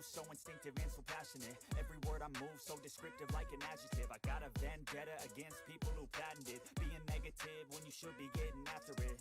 moves, so instinctive and so passionate. Every word I move, so descriptive like an adjective. I got a vendetta against people who patented being negative when you should be getting after it.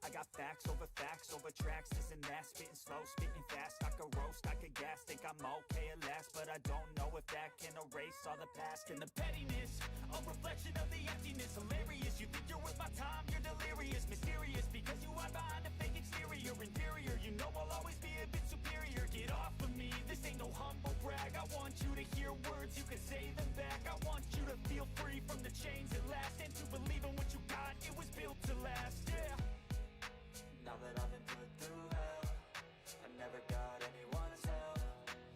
I got facts over tracks, this and that. Spitting slow, spitting fast, I could roast, I could gas. Think I'm okay at last, but I don't know if that can erase all the past. And the pettiness, a reflection of the emptiness. Hilarious, you think you're worth my time, you're delirious. Mysterious, because you hide behind a fake exterior. Inferior, you know I'll always be a bit superior. Get off of me, this ain't no humble brag. I want you to hear words, you can say them back. I want you to feel free from the chains that last, and to believe in what you got, it was built to last, yeah. Now that I've been put through hell, I never got anyone's help.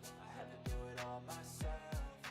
I had to do it all myself.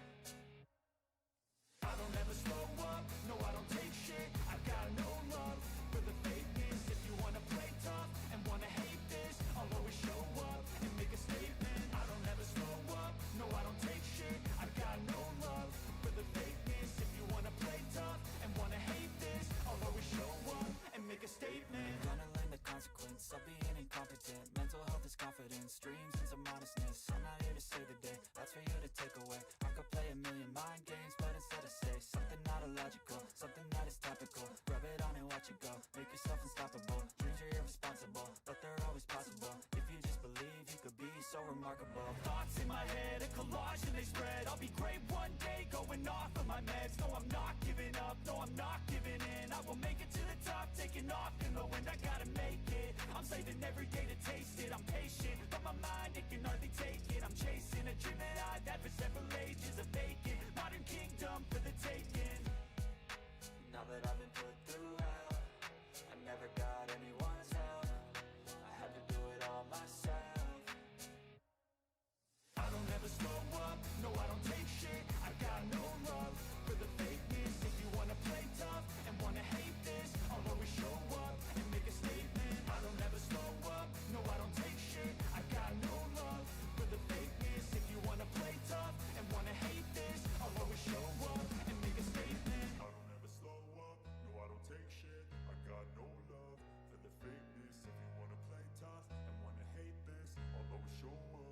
I don't ever slow up, no I don't take shit. I've got no love for the fakeness. If you wanna play tough and wanna hate this, I'll always show up and make a statement. I don't ever slow up, no I don't take shit. I've got no love for the fakeness. If you wanna play tough and wanna hate this, I'll always show up and make a statement. Gonna learn the consequence of being incompetent. Mental health is confidence, dreams and some modestness. I'm not here to save the day, that's for you to take away. I could play a million mind games, but instead I say something not illogical, something that is topical. Rub it on and watch it go, make yourself unstoppable. Dreams are irresponsible, but they're always possible. If you just believe, you could be so remarkable. Thoughts in my head, a collage and they spread. I'll be great one day, going off of my meds. No, I'm not giving up, no, I'm not giving in. I will make it to the top, taking off in the wind. I gotta make it, I'm saving every day to taste it. I'm patient, but my mind, it can hardly take it. I'm chasing a dream that I've had for several ages. A vacant, modern kingdom for the taking. Now that I've been put through hell, I never got anyone's help. I had to do it all myself. I don't ever slow up, no I don't take shit. I've got no love for the fakeness. If you wanna play tough and wanna hate this, I'll always show up and make a statement. I don't ever slow up, no I don't take shit. I've got no love for the fakeness. If you wanna play tough and wanna hate this, I'll always show up and make a statement. I don't ever slow up, no I don't take shit. I got no love for the fakeness. If you wanna play tough and wanna hate this, I'll always show up.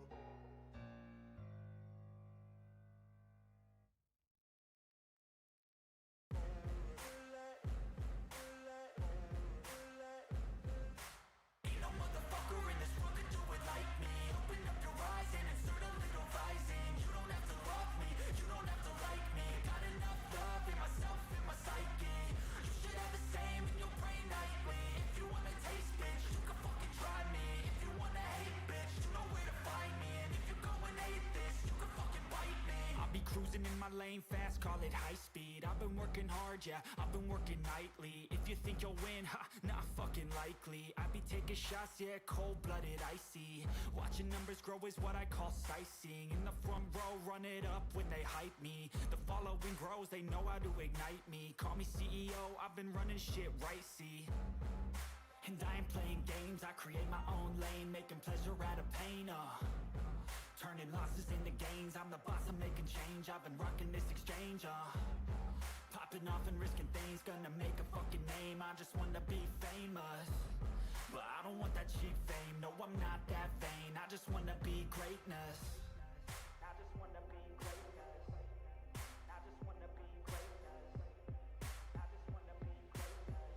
Ain't no motherfucker in this world could do it like me. Open up your eyes and insert a little rising. You don't have to love me, you don't have to like me. Got enough love in myself, in my psyche. You should have the same in your brain nightly. If you wanna taste, bitch, you can fucking try me. If you wanna hate, bitch, you know where to find me. And if you go and hate this, you can fucking bite me. I'll be cruising in my lane fast, call it high speed. I've been working hard, yeah, I've been working nightly. If you think you'll win, ha, not fucking likely. I be taking shots, yeah, cold-blooded, icy. Watching numbers grow is what I call sightseeing. In the front row, run it up when they hype me. The following grows, they know how to ignite me. Call me CEO, I've been running shit right, see. And I ain't playing games, I create my own lane. Making pleasure out of pain, turning losses into gains. I'm the boss, I'm making change. I've been rocking this exchange, popping off and risking things. Gonna make a fucking name, I just wanna be famous. But I don't want that cheap fame, no I'm not that vain. I just wanna be greatness. I just wanna be greatness. I just wanna be greatness. I just wanna be greatness.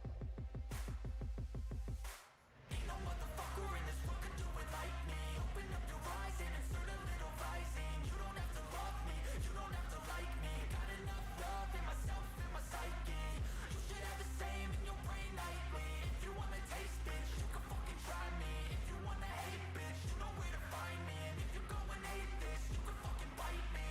Ain't no motherfucker in this world could do it like me. Open up your eyes and insert a little rising. You don't have to love me, you don't have to like me. Got enough love in myself, in my psyche. You should have the same in your brain nightly. If you wanna taste, bitch, you can fucking try me. If you wanna hate, bitch, you know where to find me. And if you go and hate this, you can fucking bite me.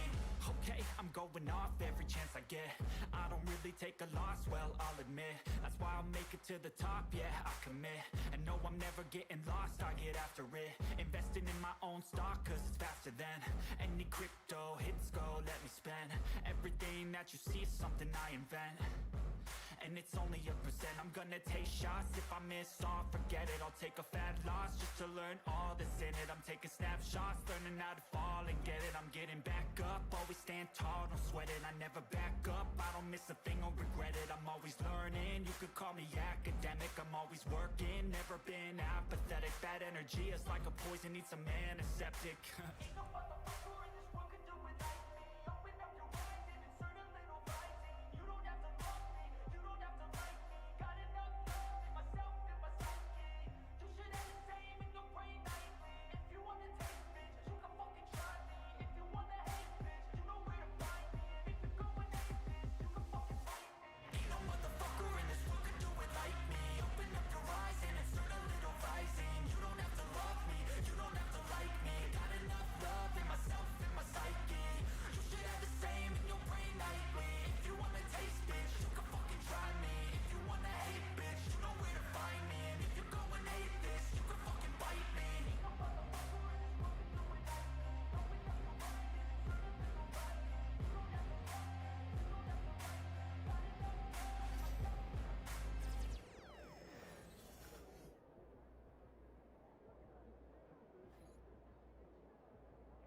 Okay, I'm going off every chance I get. I don't really take a loss, well, I'll admit. That's why I'll make it to the top, yeah, I commit. And no, I'm never getting lost, I get after it. Investing in my own stock, cause it's faster than any crypto hits go, let me spend. Everything that you see is something I invent. And it's only a percent. I'm gonna take shots. If I miss all, forget it. I'll take a fat loss just to learn all that's in it. I'm taking snapshots, learning how to fall and get it. I'm getting back up, always stand tall, don't sweat it. I never back up, I don't miss a thing or regret it. I'm always learning, you you could call me academic. I'm always working, never been apathetic. Bad energy is like a poison, need some antiseptic. Ain't no motherfucker in this world could do it like me. Open up your eyes and insert a little rising. You don't have to love me, you don't have to like me. Got enough love in myself and my psyche. You should have the same in your brain nightly. If you wanna taste, bitch, you can fucking try me. If you wanna hate, bitch, you know where to find me. And if you're going hate, bitch, you can fucking fight me. Ain't no motherfucker in this world could do it like me. Open up your eyes and insert a little rising. You don't have to love me, you don't have to like me. Got enough love in myself and my psyche. You should have the same in your brain nightly. If you wanna taste, bitch, you can fucking try me. If you wanna hate, bitch, you know where to find me. And if you're going hate this, you can fucking bite me.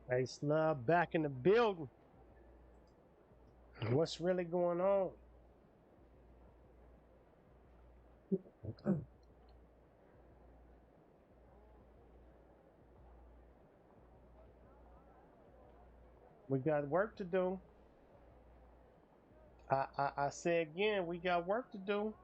Hey, Slub, back in the building. What's really going on? We got work to do. I say again, we got work to do.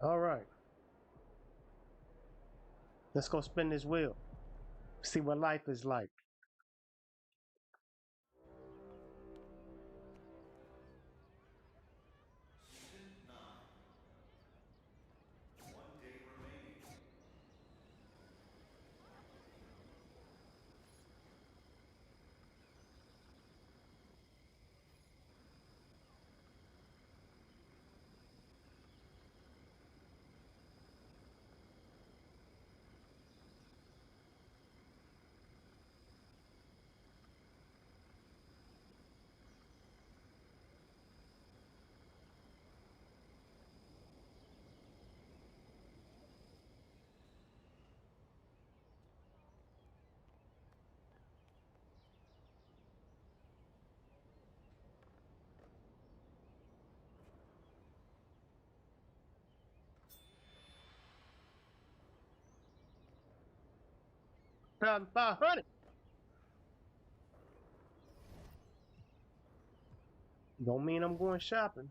All right. Let's go spin this wheel. See what life is like. $1,500. Don't mean I'm going shopping.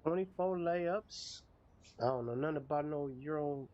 $24 layups. I don't know nothing about no Euro.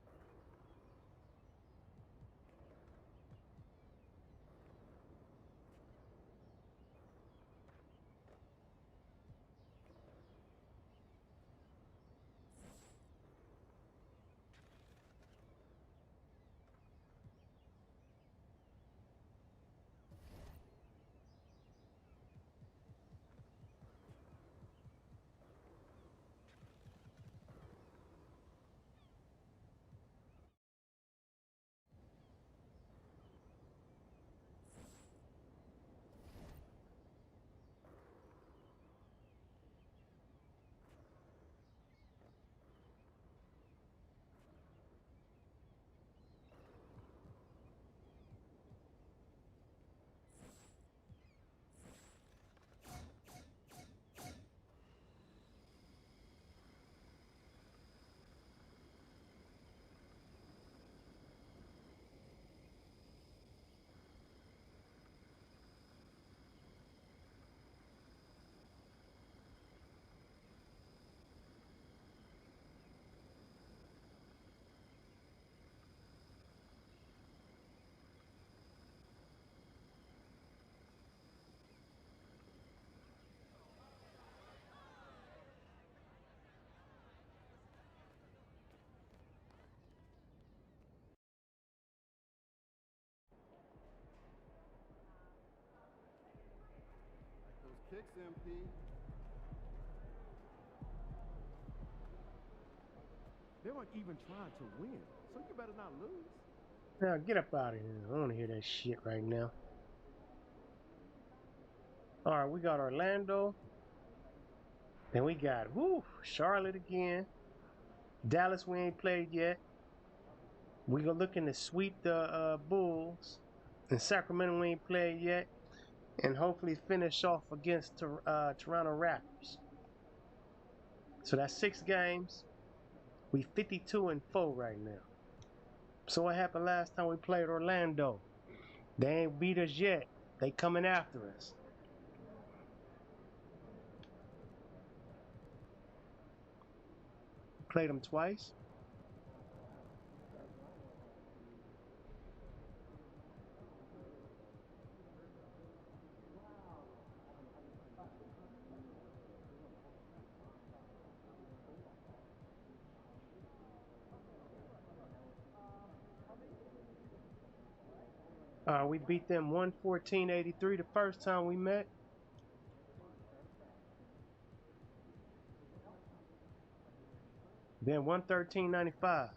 kicks, MP. They weren't even trying to win, so you better not lose. Now get up out of here. I don't want to hear that shit right now. All right, we got Orlando. Then we got Charlotte again. Dallas we ain't played yet. We gonna looking to sweep the Bulls. And Sacramento we ain't played yet. And hopefully finish off against Toronto Raptors. So that's 6 games. We 52-4 right now. So what happened last time we played Orlando? They ain't beat us yet. They coming after us. Played them twice. We beat them 114-83 the first time we met. Then 113-95.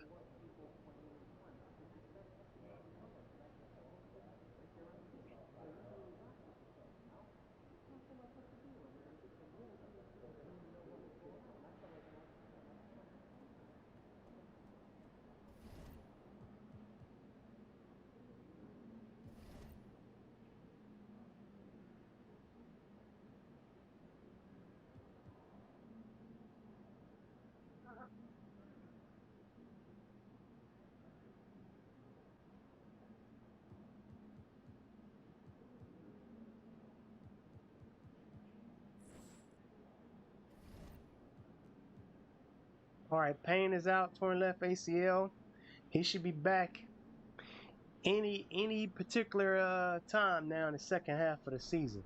All right, Payne is out, torn left ACL. He should be back any particular time now in the second half of the season.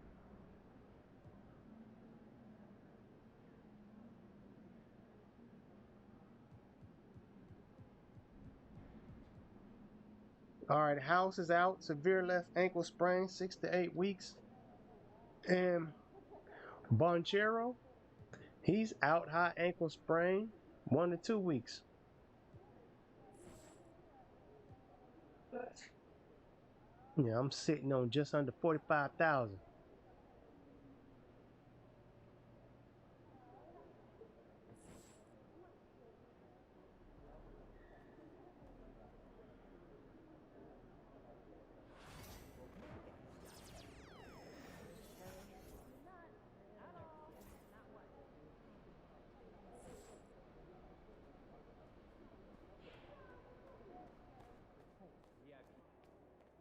All right, House is out, severe left ankle sprain, 6 to 8 weeks. And Bonchero, he's out, high ankle sprain, 1 to 2 weeks. Yeah, I'm sitting on just under 45,000.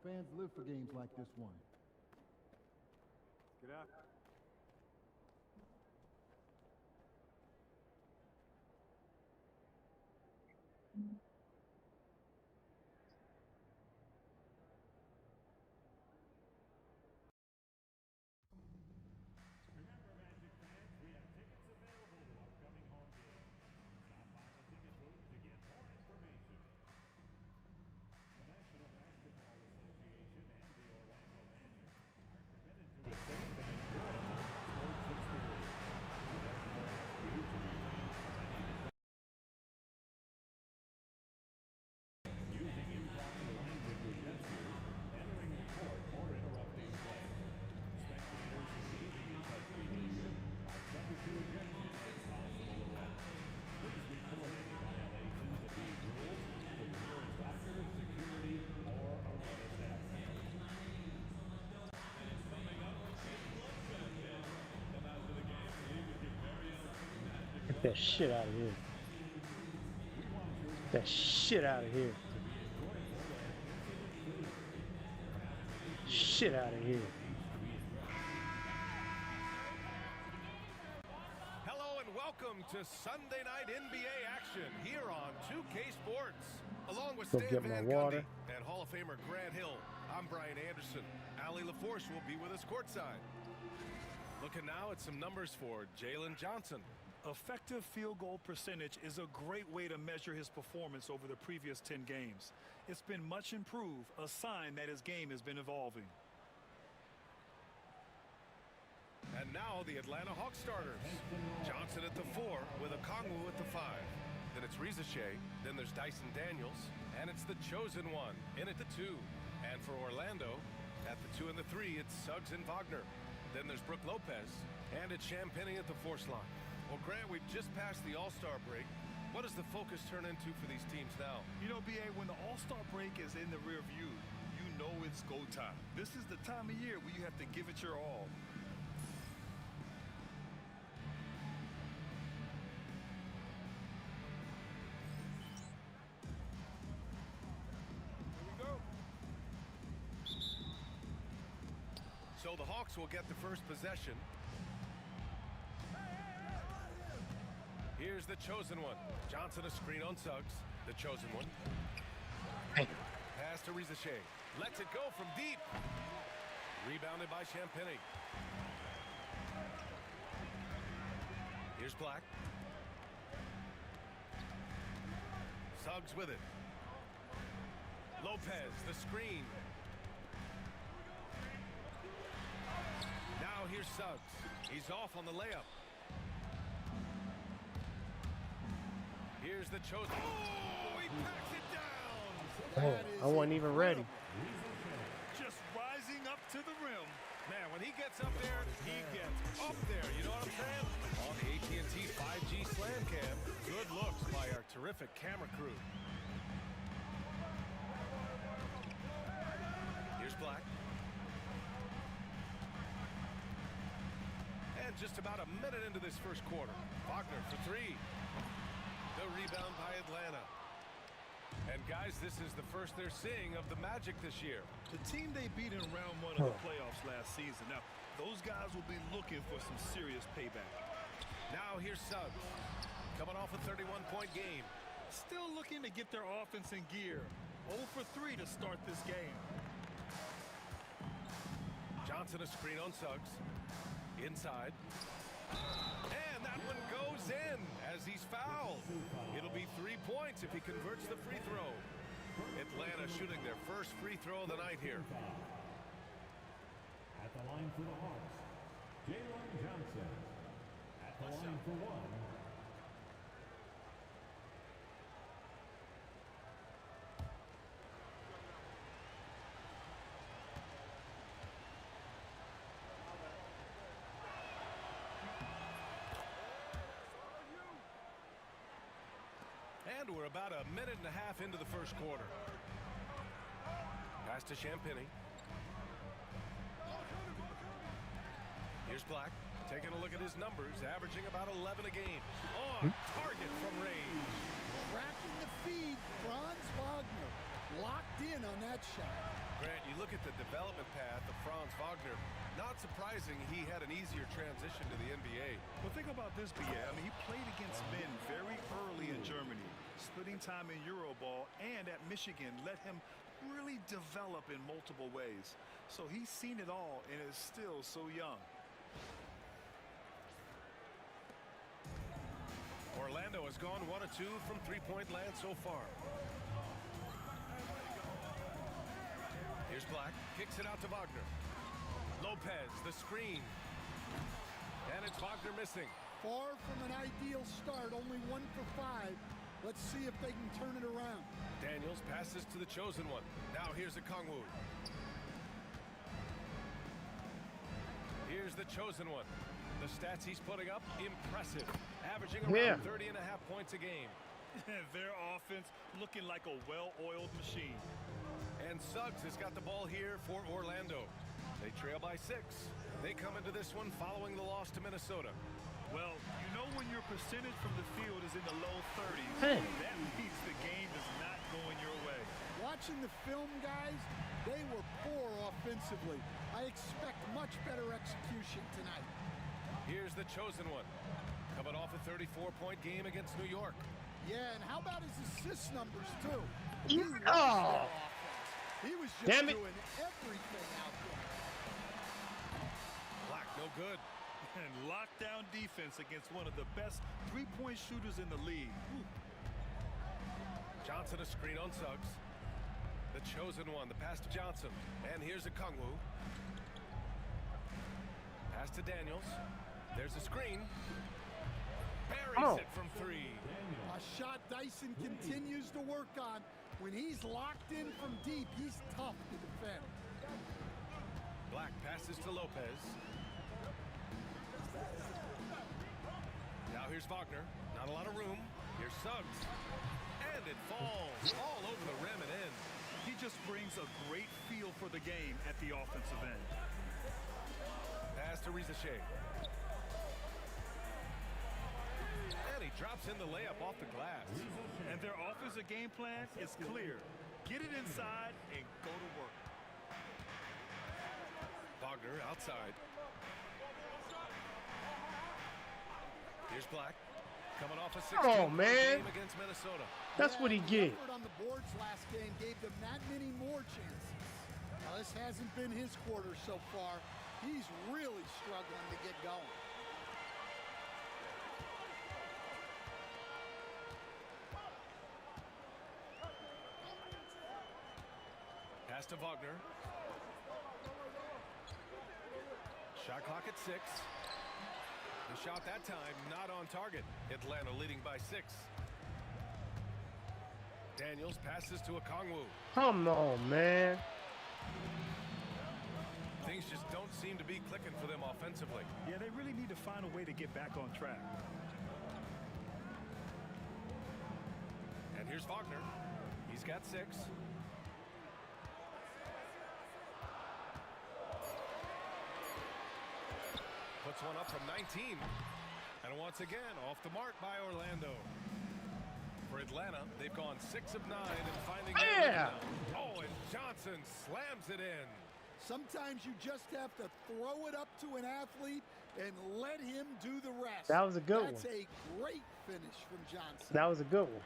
Fans live for games like this one. Get out. Get that shit out of here. Get that shit out of here. Shit out of here. Hello and welcome to Sunday night NBA action here on 2K Sports. Along with Go Stan get my Van water. Gundy and Hall of Famer Grant Hill, I'm Brian Anderson. Ali LaForce will be with us courtside. Looking now at some numbers for Jalen Johnson. Effective field goal percentage is a great way to measure his performance over the previous 10 games. It's been much improved, a sign that his game has been evolving. And Now the Atlanta Hawks starters. Johnson at the 4 with a Kongwu at the 5. Then it's Rizichet. Then there's Dyson Daniels. And it's the chosen one in at the 2. And for Orlando, at the 2 and the 3, it's Suggs and Wagner. Then there's Brook Lopez. And it's Champagny at the 4 slot. Well, Grant, we've just passed the All-Star break. What does the focus turn into for these teams now? You know, B.A., when the All-Star break is in the rear view, you know it's go time. This is the time of year where you have to give it your all. So the Hawks will get the first possession. Here's the chosen one. Johnson a screen on Suggs. The chosen one. Hey. Pass to Rizichet. Lets it go from deep. Rebounded by Champagny. Here's Black. Suggs with it. Lopez, the screen. Now here's Suggs. He's off on the layup. Here's the chosen. Oh, he packs it down. Oh, I wasn't even ready. Just rising up to the rim. Man, when he gets up there, he gets up there. You know what I'm saying? On the AT&T 5G Slam Cam, good looks by our terrific camera crew. Here's Black. And just about a minute into this first quarter, Wagner for 3. The rebound by Atlanta. And guys, this is the first they're seeing of the Magic this year. The team they beat in round 1 of the playoffs last season. Now, those guys will be looking for some serious payback. Now here's Suggs. Coming off a 31-point game. Still looking to get their offense in gear. 0 for 3 to start this game. Johnson a screen on Suggs. Inside. And that one goes in as he's fouled. It'll be 3 points if he converts the free throw. Atlanta shooting their first free throw of the night here. At the line for the Hawks, Jalen Johnson. At the line for 1. And we're about a minute and a half into the first quarter. Pass to Champagny. Here's Black, taking a look at his numbers, averaging about 11 a game. On target from range. Cracking the feed, Franz Wagner. Locked in on that shot. Grant, you look at the development path of Franz Wagner. Not surprising he had an easier transition to the NBA. Well, think about this, B.A. I mean, he played against men very early in Germany, splitting time in Euroball, and at Michigan let him really develop in multiple ways. So he's seen it all and is still so young. Orlando has gone 1 of 2 from three-point land so far. Here's Black, kicks it out to Wagner. Lopez, the screen. And it's Wagner missing. Far from an ideal start, only 1 for 5. Let's see if they can turn it around. Daniels passes to the chosen one. Now here's a Kongwu. Here's the chosen one. The stats he's putting up, impressive. Averaging around 30 and a half points a game. Their offense looking like a well-oiled machine. And Suggs has got the ball here for Orlando. They trail by 6. They come into this one following the loss to Minnesota. Well, you know when your percentage from the field is in the low 30s, that means the game is not going your way. Watching the film, guys, they were poor offensively. I expect much better execution tonight. Here's the chosen one. Coming off a 34-point game against New York. Yeah, and how about his assist numbers, too? Oh. He was just Damn it. doing everything out there. Black, no good. And lockdown defense against one of the best three-point shooters in the league. Johnson a screen on Suggs. The chosen one, the pass to Johnson. And here's a Kongwu. Pass Pass to Daniels. There's a screen. Buries Oh. it from 3. A shot Dyson continues to work on. When he's locked in from deep, he's tough to defend. Black passes to Lopez. Now here's Wagner. Not a lot of room. Here's Suggs. And it falls all over the rim and in. He just brings a great feel for the game at the offensive end. Pass to Rizachet. And he drops in the layup off the glass. And their offensive game plan is clear. Get it inside and go to work. Wagner outside. Here's Black. Coming off a 16 man. game against Minnesota. That's what he The get. effort on the boards last game gave them that many more chances. Now, this hasn't been his quarter so far. He's really struggling to get going. Pass to Wagner. Shot clock at 6. The shot that time not on target. Atlanta leading by 6. Daniels passes to Okongwu. Come on, man. Things just don't seem to be clicking for them offensively. Yeah, they really need to find a way to get back on track. And here's Wagner. He's got 6. Puts one up from 19. And once again, off the mark by Orlando. For Atlanta, they've gone 6 of 9 and finding Yeah. Oh, and Johnson slams it in. Sometimes you just have to throw it up to an athlete and let him do the rest. That was a good That's one. a great finish from Johnson. That was a good one.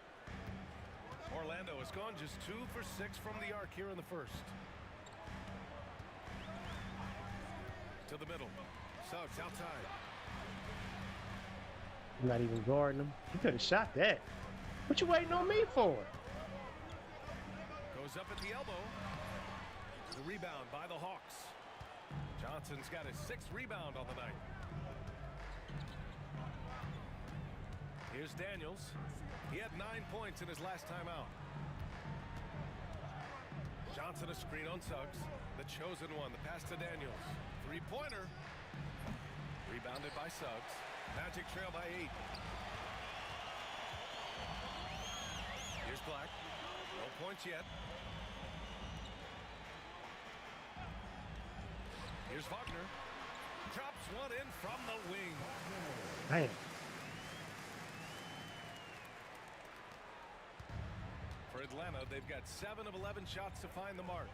Orlando has gone just 2 for 6 from the arc here in the first. To the middle. Suggs outside. I'm not even guarding him. He could have shot that. What you waiting on me for? Goes up at the elbow. The rebound by the Hawks. Johnson's got his 6th rebound on the night. Here's Daniels. He had 9 points in his last time out. Johnson a screen on Suggs. The chosen one. The pass to Daniels. 3-pointer. Rebounded by Suggs. Magic trail by 8. Here's Black. No points yet. Here's Wagner. Drops one in from the wing. Damn. For Atlanta, they've got 7 of 11 shots to find the mark.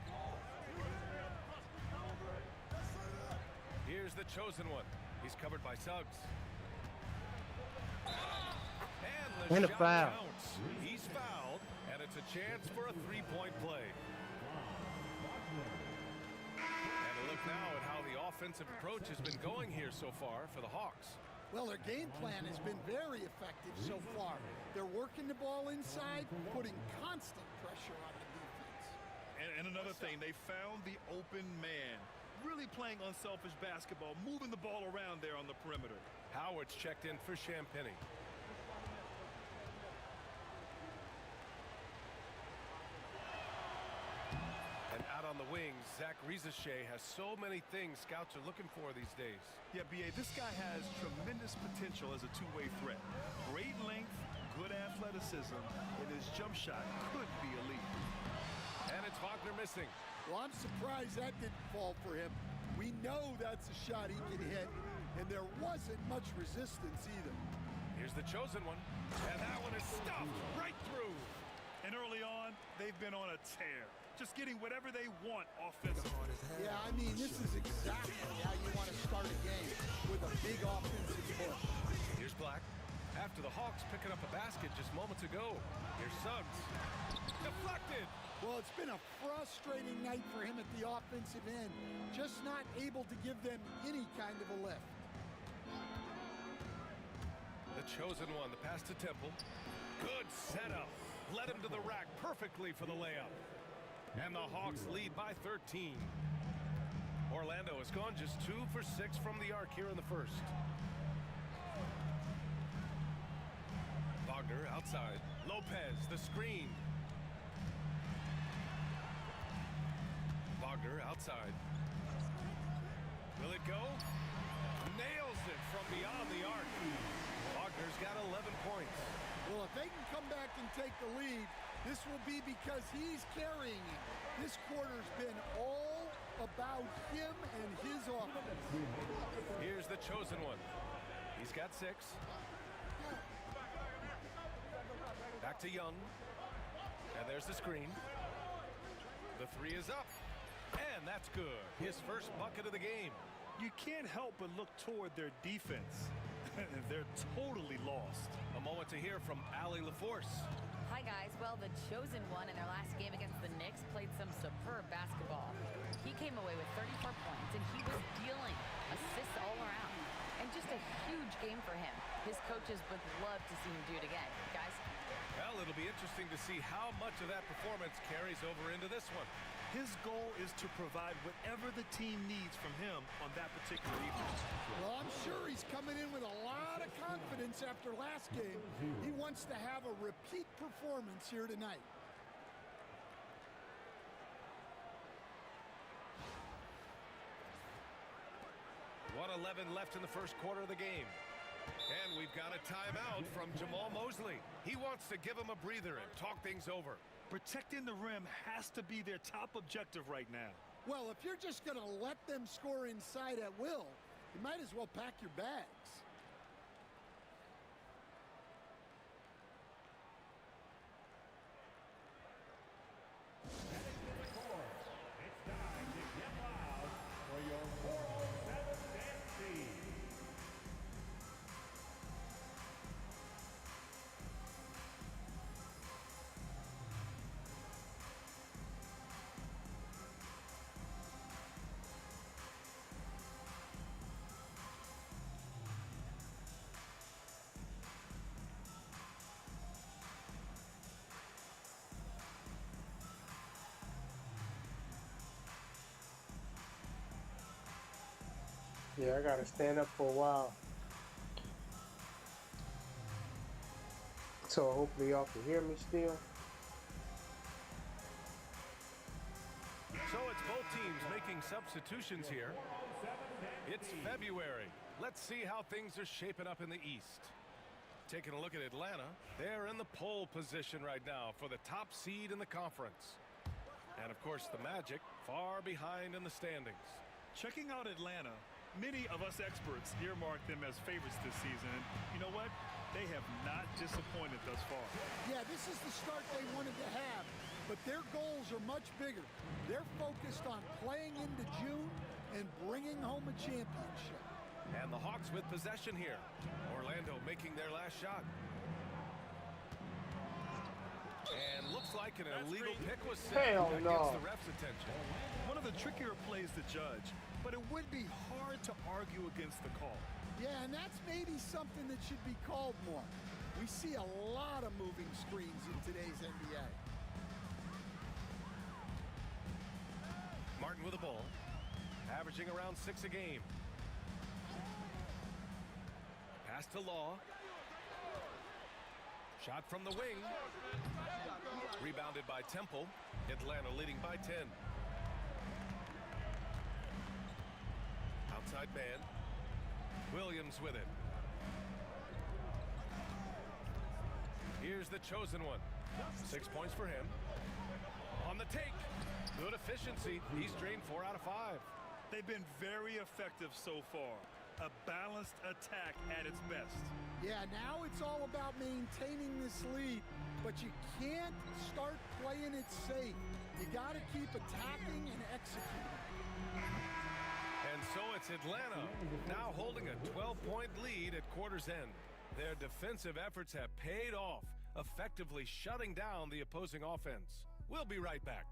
Here's the chosen one. He's covered by Suggs. And the And a shot foul. counts. He's fouled, and it's a chance for a 3-point play. And a look now at how the offensive approach has been going here so far for the Hawks. Well, their game plan has been very effective so far. They're working the ball inside, putting constant pressure on the defense. And another thing, they found the open man. Really playing unselfish basketball, moving the ball around there on the perimeter. Howard's checked in for Champagny. And out on the wings, Zach Rizachet has so many things scouts are looking for these days. Yeah, B.A., this guy has tremendous potential as a two-way threat. Great length, good athleticism, and his jump shot could be elite. And it's Wagner missing. Well, I'm surprised that didn't fall for him. We know that's a shot he can hit, and there wasn't much resistance either. Here's the chosen one. And that one is stuffed right through. And early on, they've been on a tear. Just getting whatever they want offensively. Yeah, I mean, this is exactly how you want to start a game, with a big offensive push. Here's Black. After the Hawks picking up a basket just moments ago. Here's Suggs. Deflected. Well, it's been a frustrating night for him at the offensive end, just not able to give them any kind of a lift. The chosen one, the pass to Temple. Good setup. Led him to the rack perfectly for the layup. And the Hawks lead by 13. Orlando has gone just 2 for 6 from the arc here in the first. Wagner outside. Lopez, the screen. Wagner outside. Will it go? Nails it from beyond the arc. Wagner's got 11 points. Well, if they can come back and take the lead, this will be because he's carrying it. This quarter's been all about him and his offense. Here's the chosen one. He's got 6. Back to Young. And there's the screen. The 3 is up. And that's good. His first bucket of the game. You can't help but look toward their defense. They're totally lost. A moment to hear from Allie LaForce. Hi, guys. Well, the chosen one in their last game against the Knicks played some superb basketball. He came away with 34 points, and he was dealing assists all around. And just a huge game for him. His coaches would love to see him do it again. Guys? Well, it'll be interesting to see how much of that performance carries over into this one. His goal is to provide whatever the team needs from him on that particular evening. Well, I'm sure he's coming in with a lot of confidence after last game. He wants to have a repeat performance here tonight. .11 left in the first quarter of the game. And we've got a timeout from Jamal Mosley. He wants to give him a breather and talk things over. Protecting the rim has to be their top objective right now. Well, if you're just going to let them score inside at will, you might as well pack your bags. It's time to get loud for your 407 dance team. Yeah, I gotta stand up for a while. So hopefully y'all can hear me still. So it's both teams making substitutions here. It's February. Let's see how things are shaping up in the East. Taking a look at Atlanta, they're in the pole position right now for the top seed in the conference. And of course the Magic far behind in the standings. Checking out Atlanta, many of us experts earmark them as favorites this season. And you know what? They have not disappointed thus far. Yeah, this is the start they wanted to have, but their goals are much bigger. They're focused on playing into June and bringing home a championship. And the Hawks with possession here. Orlando making their last shot. And looks like an illegal pick was set. Hell That no. gets the ref's attention. One of the trickier plays to judge, but it would be hard to argue against the call. Yeah, and that's maybe something that should be called more. We see a lot of moving screens in today's NBA. Martin with the ball. Averaging around 6 a game. Pass to Law. Shot from the wing. Rebounded by Temple. Atlanta leading by 10. Outside man. Williams with it. Here's the chosen one. 6 points for him. On the take. Good efficiency. He's drained 4 out of 5. They've been very effective so far. A balanced attack at its best. Yeah, now it's all about maintaining this lead, but you can't start playing it safe. You got to keep attacking and executing. And so it's Atlanta now holding a 12-point lead at quarter's end. Their defensive efforts have paid off, effectively shutting down the opposing offense. We'll be right back.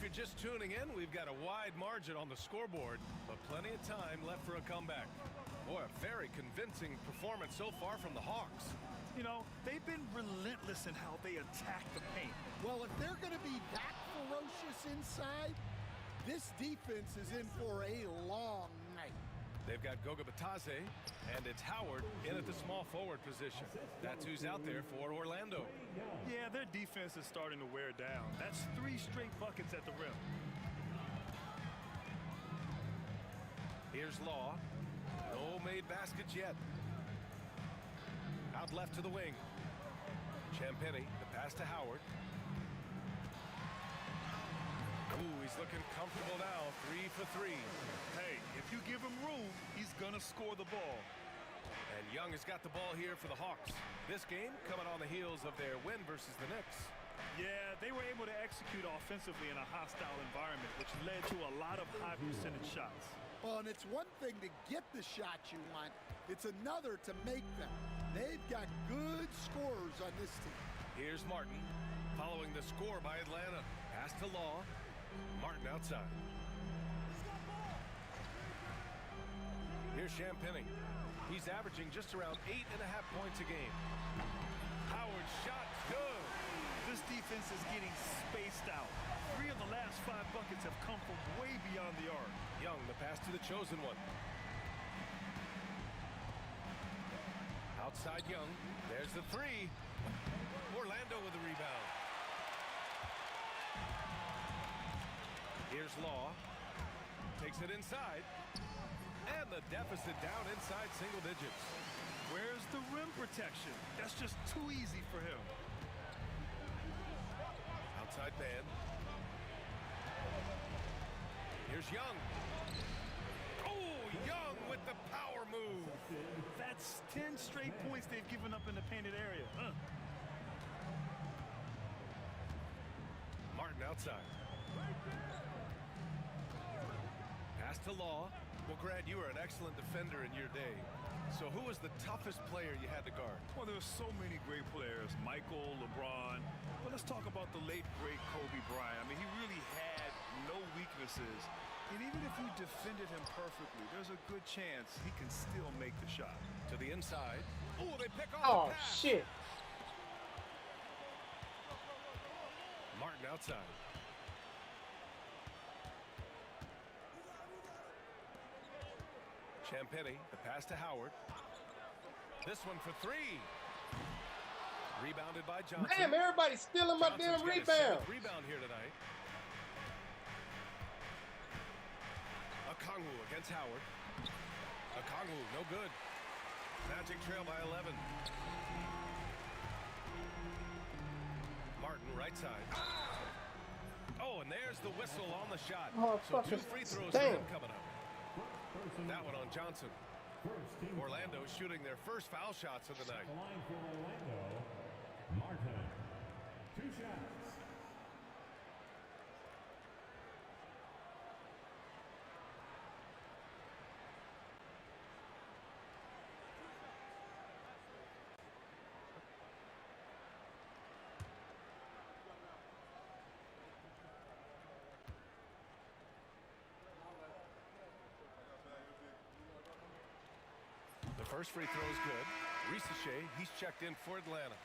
you're just tuning in, we've got a wide margin on the scoreboard, but plenty of time left for a comeback. Boy, a very convincing performance so far from the Hawks. You know, they've been relentless in how they attack the paint. Well, if they're going to be that ferocious inside, this defense is in for a long night. They've got Goga Batase, and it's Howard in at the small forward position. That's who's out there for Orlando. Yeah, their defense is starting to wear down. That's 3 straight buckets at the rim. Here's Law. No made baskets yet. Out left to the wing. Champagny, the pass to Howard. Ooh, he's looking comfortable now. 3 for 3. Hey, if you give him room, he's gonna score the ball. And Young has got the ball here for the Hawks. This game coming on the heels of their win versus the Knicks. Yeah, they were able to execute offensively in a hostile environment, which led to a lot of high percentage shots. Well, and it's one thing to get the shots you want. It's another to make them. They've got good scorers on this team. Here's Martin following the score by Atlanta. Pass to Law. Martin outside. Here's Champagny. He's averaging just around 8.5 points a game. Howard's shot good. This defense is getting spaced out. 3 of the last 5 buckets have come from way beyond the arc. Young, the pass to the chosen one. Outside Young. There's the 3. Orlando with the rebound. Here's Law. Takes it inside. And the deficit down inside single digits. Where's the rim protection? That's just too easy for him. Outside man. Here's Young. Oh, Young with the power move. That's 10 straight points they've given up in the painted area. Martin outside. Pass to Law. Well, Grant, you were an excellent defender in your day. So who was the toughest player you had to guard? Well, there were so many great players. Michael, LeBron. But let's talk about the late, great Kobe Bryant. I mean, he really had no weaknesses. And even if you defended him perfectly, there's a good chance he can still make the shot. To the inside. Oh, they pick off Oh, the pass. shit. Martin outside. Champagny, the pass to Howard. This one for 3. Rebounded by Johnson. Damn, everybody's stealing my Johnson's damn got his rebound. 7th rebound here tonight. Okongwu against Howard. Okongwu, no good. Magic trail by 11. Martin, right side. Oh, and there's the whistle on the shot. So 2 free throws for him coming up. That one on Johnson. Orlando shooting their first foul shots of the night. The line for Orlando, Martin. 2 shots. The first free throw is good. Recichet, he's checked in for Atlanta.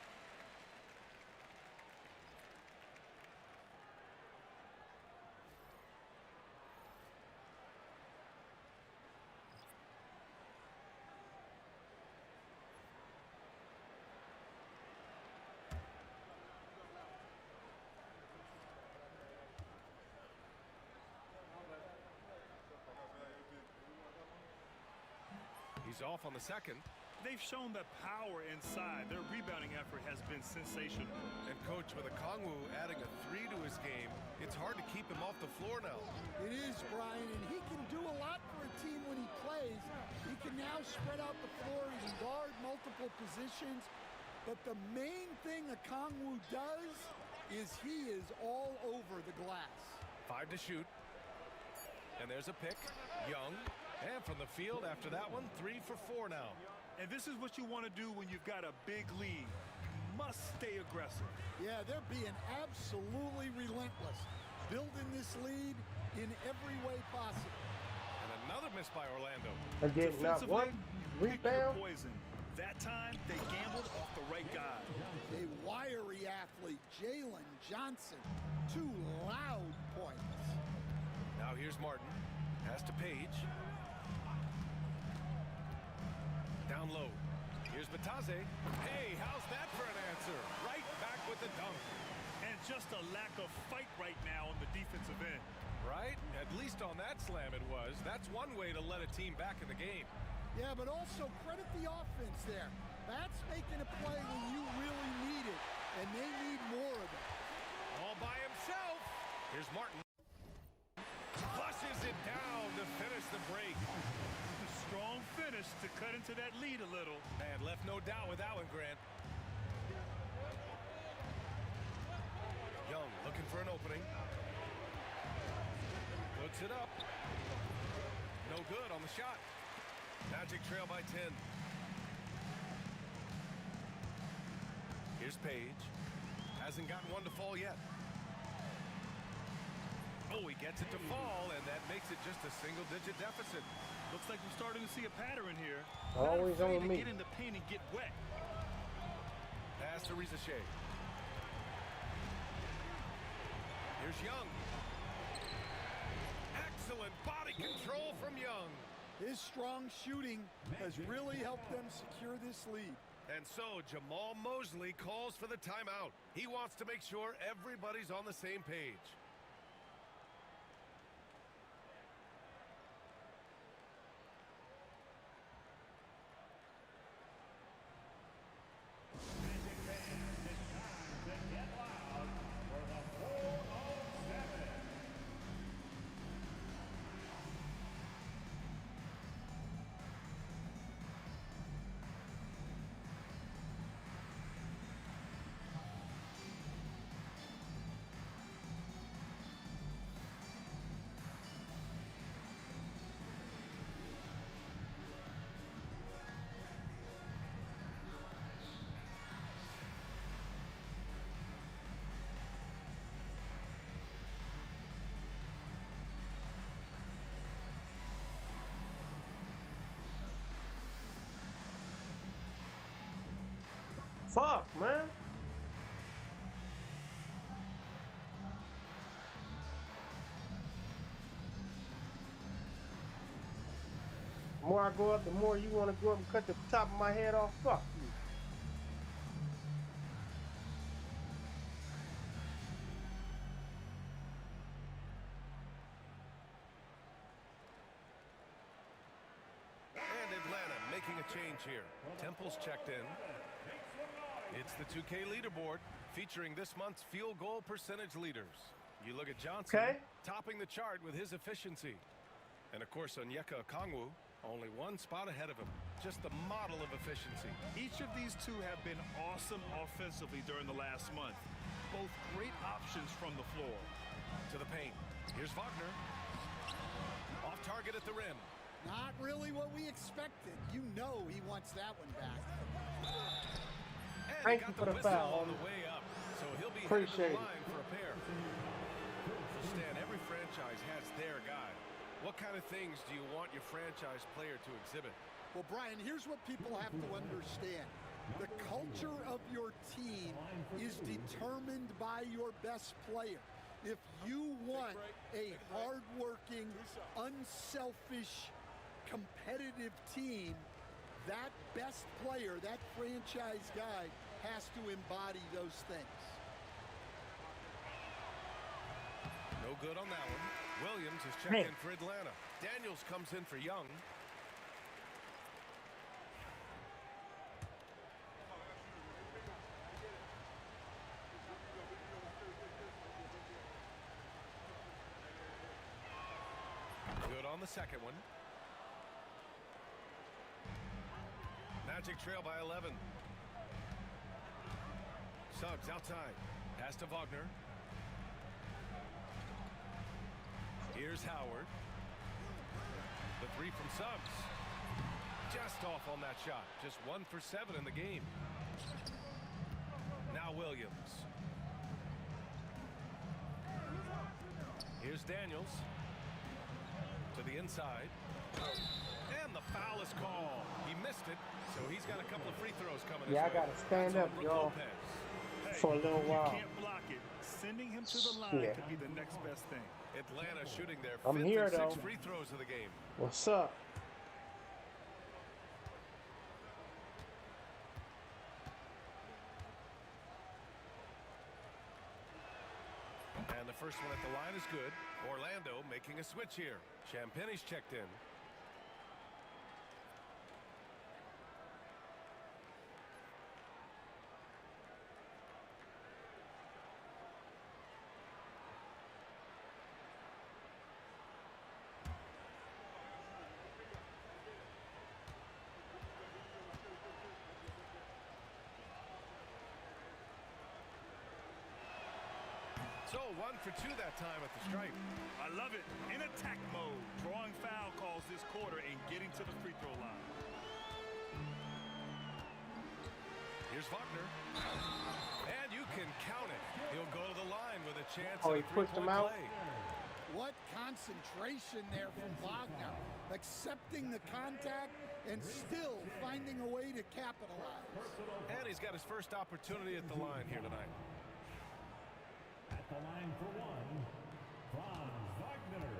He's off on the second. They've shown that power inside. Their rebounding effort has been sensational. And coach, with Okongwu adding a 3 to his game, it's hard to keep him off the floor now. It is, Brian, and he can do a lot for a team when he plays. He can now spread out the floor. He can guard multiple positions. But the main thing Okongwu does is he is all over the glass. 5 to shoot. And there's a pick. Young. And from the field after that one, 3 for 4 now. And this is what you want to do when you've got a big lead. Must stay aggressive. Yeah, they're being absolutely relentless. building this lead in every way possible. And another miss by Orlando. And did not one Pick your rebound. poison. That time, they gambled off the right guy. A wiry athlete, Jalen Johnson. 2 loud points. Now here's Martin. Pass to Page. Down low. Here's Batase. Hey, how's that for an answer? Right back with the dunk. And just a lack of fight right now on the defensive end. Right? At least on that slam it was. That's one way to let a team back in the game. Yeah, but also credit the offense there. That's making a play when you really need it, and they need more of it. All by himself. Here's Martin. Flushes it down to finish the break. A strong finish to cut into that lead a little. And left no doubt with that one, Grant. Young looking for an opening. Puts it up. No good on the shot. Magic trail by 10. Here's Page. Hasn't gotten one to fall yet. Oh, he gets it to fall, and that makes it just a single-digit deficit. Looks like we're starting to see a pattern here. Always Not afraid on to me. get in the paint and get wet. Pass to Rizachet. Here's Young. Excellent body control from Young. His strong shooting has really helped them secure this lead. And so Jamal Mosley calls for the timeout. He wants to make sure everybody's on the same page. Magic fans, it's time to get loud for the 407. Fuck, man. The more I go up, the more you want to go up and cut the top of my head off. Fuck you. And Atlanta making a change here. Temple's checked in. It's the 2K leaderboard featuring this month's field goal percentage leaders. You look at Johnson, Okay. topping the chart with his efficiency. And of course, Onyeka Okongwu, only one spot ahead of him. Just the model of efficiency. Each of these two have been awesome offensively during the last month. Both great options from the floor. To the paint. Here's Wagner. Off target at the rim. Not really what we expected. You know he wants that one back. And Thank he you got for the whistle foul, on the homie. way up. So he'll be Appreciate headed to the it. line for a pair. So Stan, every franchise has their guy. What kind of things do you want your franchise player to exhibit? Well, Brian, here's what people have to understand. The culture of your team is determined by your best player. If you want a hardworking, unselfish, competitive team, that best player, that franchise guy, has to embody those things. No good on that one. Williams is checked Hey. in for Atlanta. Daniels comes in for Young. Good on the second one. Magic trail by 11. Suggs outside. Pass to Wagner. Here's Howard. The three from Suggs. Just off on that shot. Just 1 for 7 in the game. Now Williams. Here's Daniels. To the inside. And the foul is called. He missed it, so he's got a couple of free throws coming his Yeah, I way. gotta stand That's up, on Brook y'all, Lopez. for a little while. You can't block it. Sending him to the line Yeah. could be the next best thing. Atlanta shooting their I'm fifth here, and sixth though. free throws of the game. What's up? And the first one at the line is good. Orlando making a switch here. Champagne's checked in. So 1 for 2 that time at the stripe. I love it. In attack mode. Drawing foul calls this quarter and getting to the free throw line. Here's Wagner. And you can count it. He'll go to the line with a chance Oh, at he a pushed him three-point out? play. What concentration there from Wagner, accepting the contact and still finding a way to capitalize. And he's got his first opportunity at the line here tonight. At the line for one, Franz Wagner.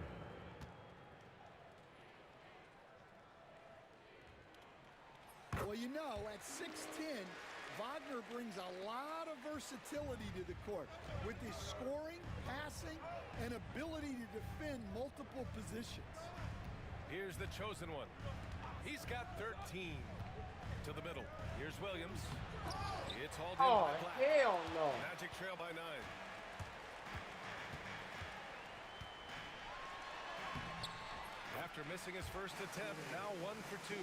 Well, you know, at 6'10", Wagner brings a lot of versatility to the court with his scoring, passing, and ability to defend multiple positions. Here's the chosen one. He's got 13 to the middle. Here's Williams. It's hauled in Oh, by Black. hell no. Magic trail by 9. After missing his first attempt, now 1 for 2.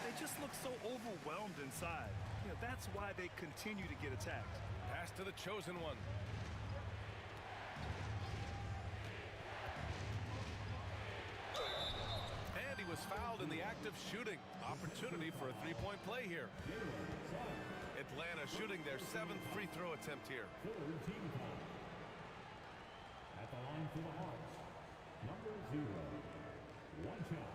They just look so overwhelmed inside. You know, that's why they continue to get attacked. Pass to the chosen one. And he was fouled in the act of shooting. Opportunity for a three-point play here. Atlanta shooting their 7th free throw attempt here. Third team foul. At the line for the Hawks, number 0. One shot.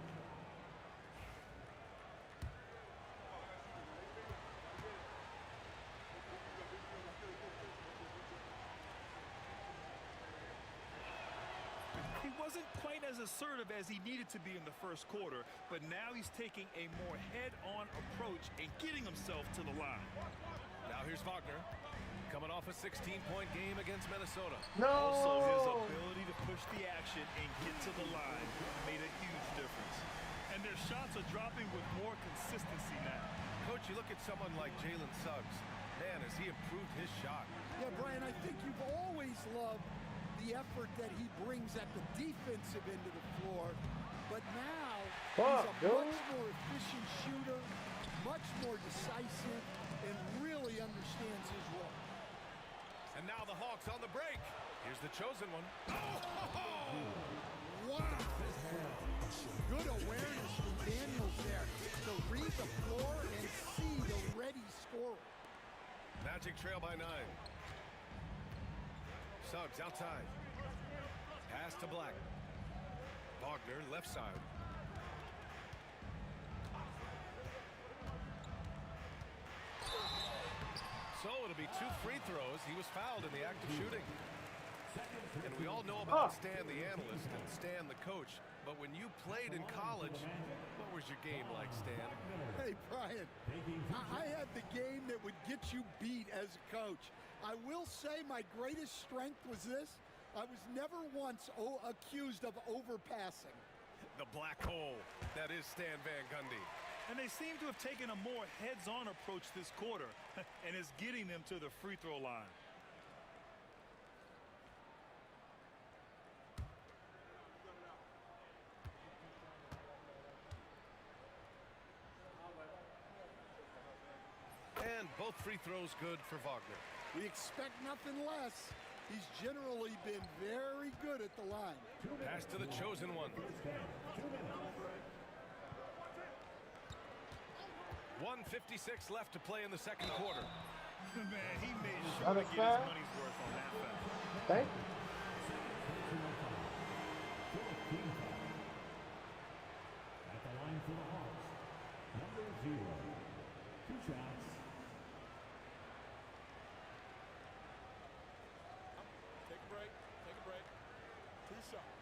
He wasn't quite as assertive as he needed to be in the first quarter, but now he's taking a more head-on approach and getting himself to the line. Now here's Wagner, coming off a 16-point game against Minnesota. No. Also, his ability to push the action and get to the line made a huge difference. And their shots are dropping with more consistency now. Coach, you look at someone like Jalen Suggs. Man, has he improved his shot. Yeah, Brian, I think you've always loved the effort that he brings at the defensive end of the floor. But now, he's a much more efficient shooter, much more decisive, and really understands his role. And now the Hawks on the break. Here's the chosen one. Wow! Good awareness from Daniels there to read the floor and see the ready scorer. Magic trail by 9. Suggs outside. Pass to Black. Wagner left side. So it'll be 2 free throws. He was fouled in the act of shooting. And we all know about Stan the analyst and Stan the coach. But when you played in college, what was your game like, Stan? Hey, Brian, I had the game that would get you beat as a coach. I will say my greatest strength was this. I was never once accused of overpassing. The black hole. That is Stan Van Gundy. And they seem to have taken a more heads-on approach this quarter, and is getting them to the free throw line. And both free throws good for Wagner. We expect nothing less. He's generally been very good at the line. Pass to the chosen one. 1:56 left to play in the second quarter. Man, he made sure to get his money's worth on that foul. Thank you. team foul. At the line for the Hawks, number 0. 2 shots. Take a break. Take a break. 2 shots.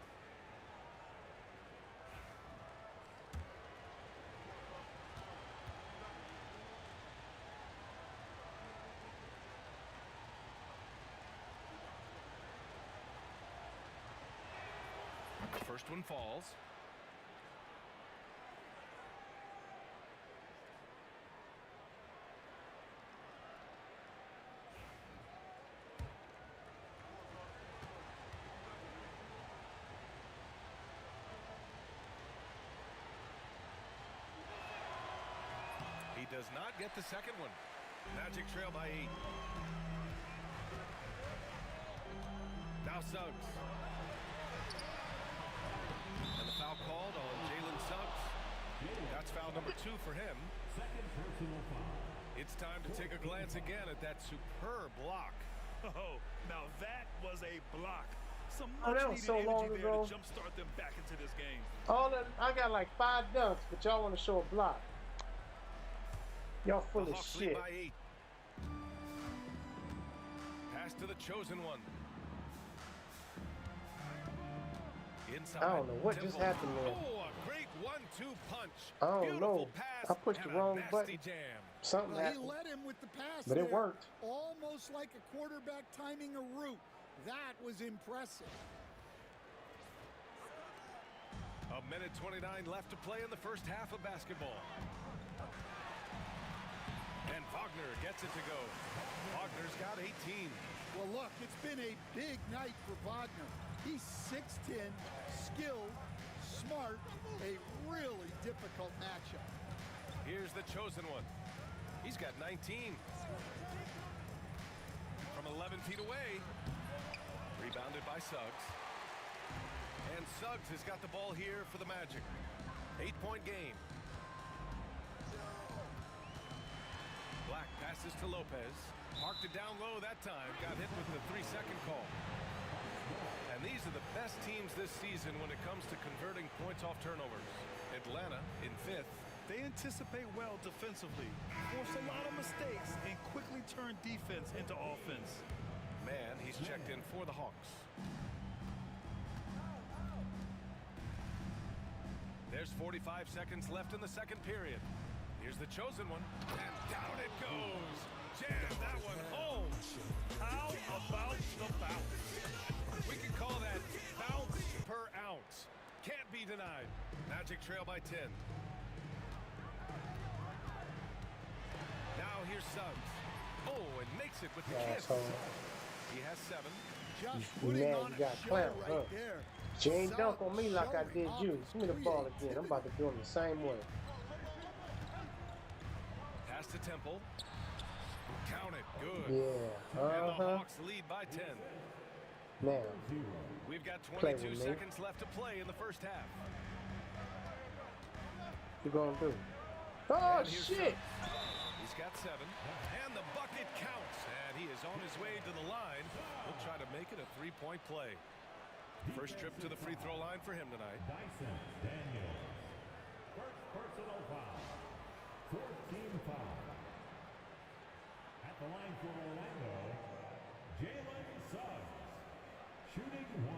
The first one falls. He does not get the second one. Magic trail by 8. Now Suggs. And the foul called on Jalen Suggs. That's foul number 2 for him. Second personal foul. It's time to take a glance again at that superb block. Oh, now that was a block. Some Oh, that much was needed so long energy there ago. to jumpstart them back into this game. I got like 5 dunks, but y'all want to show a block. Y'all full The of Hawks lead shit. by 8. Pass to the chosen one. Inside. I don't know what just Temple. happened there. Oh, a great 1-2 punch. I don't Beautiful know. pass I pushed the and a wrong nasty button. Jam. Something Well, he happened. led him with the pass But it there, worked. almost like a quarterback timing a route. That was impressive. A minute 29 left to play in the first half of basketball. And Wagner gets it to go. Wagner's got 18. Well, look, it's been a big night for Wagner. He's 6'10", skilled, smart, a really difficult matchup. Here's the chosen one. He's got 19. From 11 feet away. Rebounded by Suggs. And Suggs has got the ball here for the Magic. 8-point game. Black passes to Lopez. Marked it down low that time. Got hit with the 3-second call. And these are the best teams this season when it comes to converting points off turnovers. Atlanta in 5th. They anticipate well defensively, force a lot of mistakes, and quickly turn defense into offense. Man, he's checked in for the Hawks. There's 45 seconds left in the second period. Here's the chosen one. And down it goes. Jam that one home. How about the bounce? We can call that bounce per ounce. Can't be denied. Magic trail by 10. Now here's Suggs. Oh, and makes it with the kiss. Asshole. He has 7. Just You putting mad on you a got show clout, right huh? there. You ain't dunk on me like I Showing did off you. his Give me the ball again. I'm creativity. about to do him the same way. Pass to Temple. Count it. Good. Yeah. And the Uh-huh. Hawks lead by 10. Now, We've got Play 22 with me. seconds left to play in the first half. you gonna do? Oh, And here's shit. Suggs. He's got 7. And the bucket counts. And he is on his way to the line. He'll try to make it a 3-point play. First trip to the free throw line for him tonight. Dyson Daniels. First personal foul. 4th team foul. At the line for Orlando, Jalen Suggs. Shooting 1.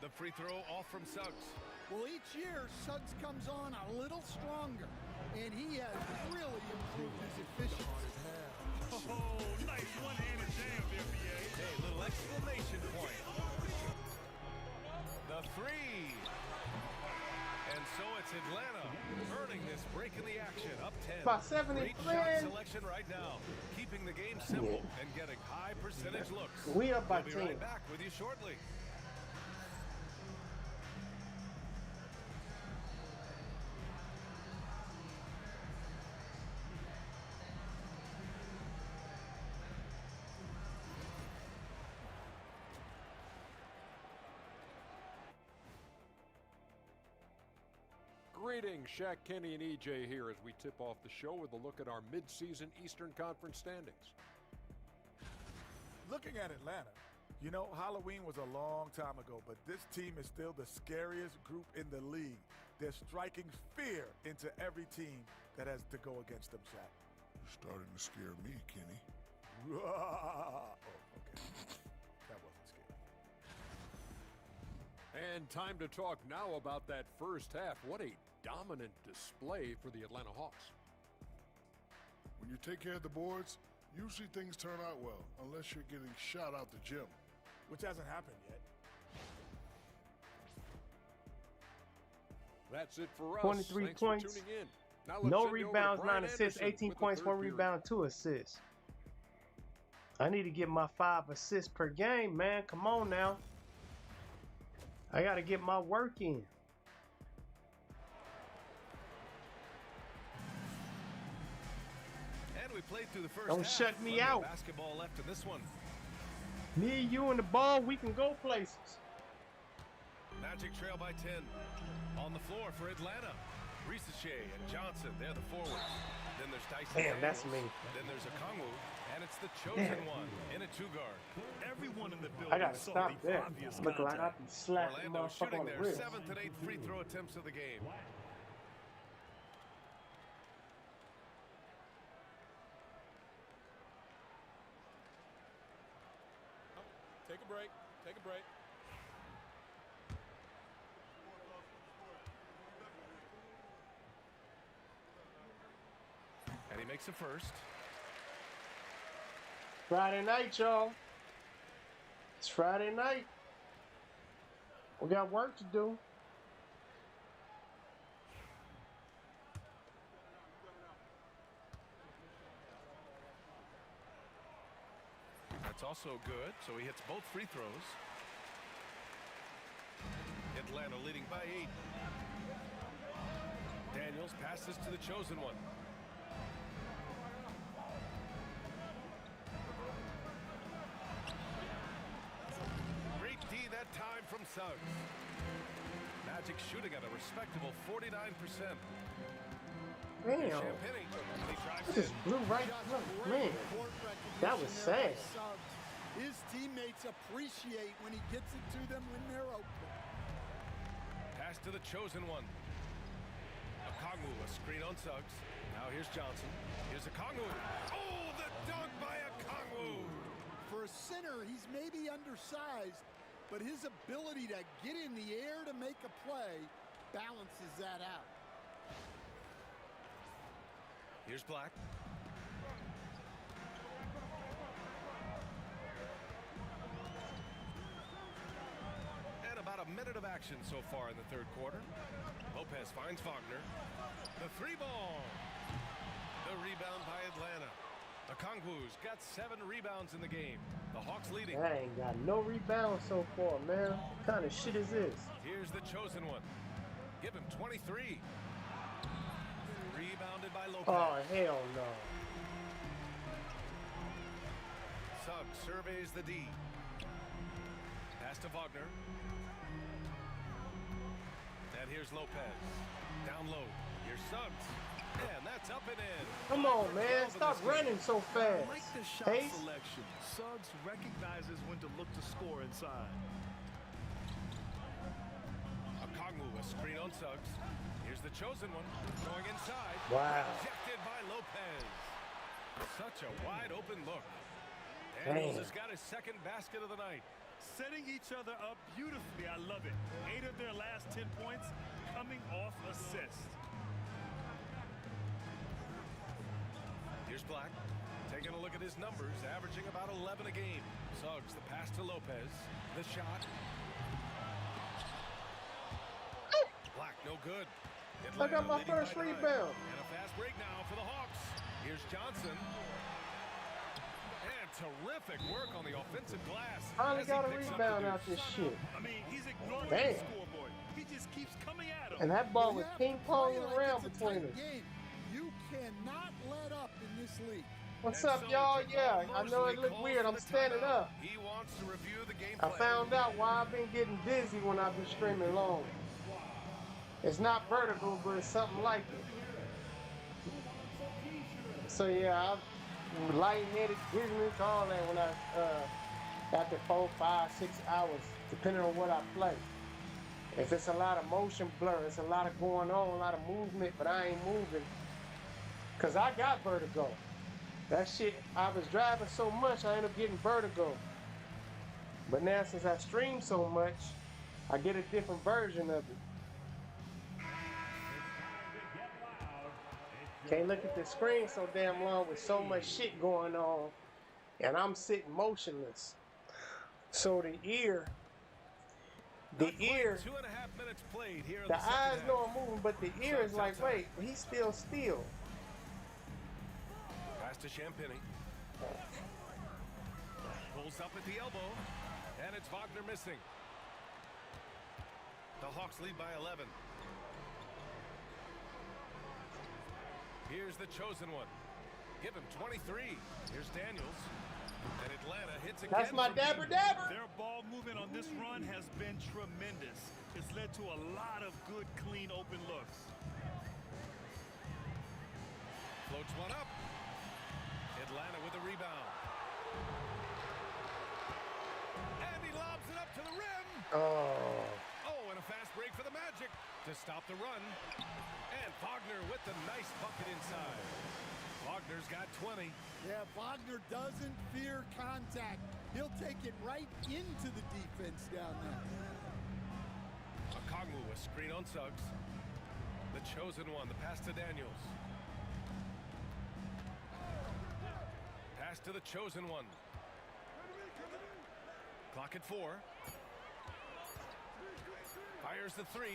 The free throw off from Suggs. Well, each year, Suggs comes on a little stronger, and he has really improved his efficiency. Oh, nice one-handed jam, NBA. Hey, little exclamation point. The 3. And so it's Atlanta earning this break in the action. Up 10. By 7 and Great shot 10. selection right now. Keeping the game simple and getting high percentage looks. We up by We'll be 10. right back with you shortly. Greetings, Shaq, Kenny, and EJ here as we tip off the show with a look at our mid-season Eastern Conference standings. Looking at Atlanta, you know, Halloween was a long time ago, but this team is still the scariest group in the league. They're striking fear into every team that has to go against them, Shaq. You're starting to scare me, Kenny. Oh, okay. That wasn't scary. And time to talk now about that first half. What a dominant display for the Atlanta Hawks. When you take care of the boards, usually things turn out well, unless you're getting shot out the gym. Which hasn't happened yet. That's it for us. 23 Thanks points. for tuning in. Now let's No send you over to rebounds, Brian 9 assists, Anderson 18 with the points, third 1 period. rebound, 2 assists. I need to get my 5 assists per game, man. Come on now. I got to get my work in. And we played through the first Don't half. shut me Plenty of out. Basketball left in this one. Me, you, and the ball, we can go places. Magic trail by 10. On the floor for Atlanta. Risache and Johnson, they're the forwards. Then there's Dyson Damn, that's Daniels. me. Then there's Okongwu, and it's the chosen Damn. one in a two-guard. Everyone in the I building got to saw stop the that. obvious Look like I contact. can slap the Orlando motherfucker shooting on the their wrist. 7th and 8th free throw attempts of the game. Take a break. Take a break. And he makes a first. Friday night, y'all. It's Friday night. We got work to do. That's also good, so he hits both free throws. Atlanta leading by 8. Daniels passes to the chosen one. Great D that time from Suggs. Magic shooting at a respectable 49%. Damn. Champagny, he drives It just in. blew right Just through. great Man. court recognition That was there by sad. Suggs. His teammates appreciate when he gets it to them when they're open. Pass to the chosen one. Okongwu, a screen on Suggs. Now here's Johnson. Here's Okongwu. Oh, the dunk by Okongwu. For a center, he's maybe undersized, but his ability to get in the air to make a play balances that out. Here's Black. And about a minute of action so far in the third quarter. Lopez finds Wagner. The three ball. The rebound by Atlanta. Okongwu's got 7 rebounds in the game. The Hawks leading. I ain't got no rebounds so far, man. What kind of shit is this? Here's the chosen one. Give him 23. Rebounded by Lopez. Oh, hell no. Suggs surveys the D. Pass to Wagner. And here's Lopez. Down low. Here's Suggs. And that's up and in. Come on, man. Stop running so fast. I like the shot Pace. selection. Suggs recognizes when to look to score inside. Okongwu, a screen on Suggs. Here's the chosen one. Going inside. Wow. Rejected by Lopez. Such a wide open look. Daniels Damn. has got his second basket of the night. Setting each other up beautifully. I love it. 8 of their last 10 points coming off assists. Here's Black. Taking a look at his numbers, averaging about 11 a game. Suggs, the pass to Lopez. The shot. Black, no good. I got my leading first by 9. rebound. And a fast break now for the Hawks. Here's Johnson. And terrific work on the offensive glass. Finally as he got a picks up rebound the out deuce. this shit. I mean, he's ignoring Damn. the scoreboard. He just keeps coming at him. And that ball was You have to ping-ponging play like around it's a between tight us. game. You cannot let up in this league. What's And up, so y'all? Jamal Yeah, I know Mosley it looked calls weird. for I'm the standing timeout. up. He wants to review the game I plan. found out why I've been getting dizzy when I've been streaming long. It's not vertical, but it's something like it. So yeah, I'm lightheaded, dizziness, all that when I after 4, 5, 6 hours, depending on what I play. If it's a lot of motion blur, it's a lot of going on, a lot of movement, but I ain't moving. Cause I got vertigo. That shit, I was driving so much, I ended up getting vertigo. But now since I stream so much, I get a different version of it. Can't look at the screen so damn long with so much shit going on, and I'm sitting motionless. So the ear, Not quite 2.5 minutes played here in the the second eyes half. know I'm moving, but the ear is Subs like, outside. wait, he's still still. Pass to Champagny. Pulls up at the elbow, and it's Wagner missing. The Hawks lead by 11. Here's the chosen one. Give him 23. Here's Daniels. And Atlanta hits again. That's my from dabber deep. dabber. Their ball movement on this run has been tremendous. It's led to a lot of good, clean, open looks. Floats one up. Atlanta with a rebound. And he lobs it up to the rim. Oh, and a fast break for the Magic to stop the run. And Wagner with the nice bucket inside. Wagner's got 20. Yeah, Wagner doesn't fear contact. He'll take it right into the defense down there. Okongwu a screen on Suggs. The chosen one, the pass to Daniels. Pass to the chosen one. Clock at 4. Fires the 3.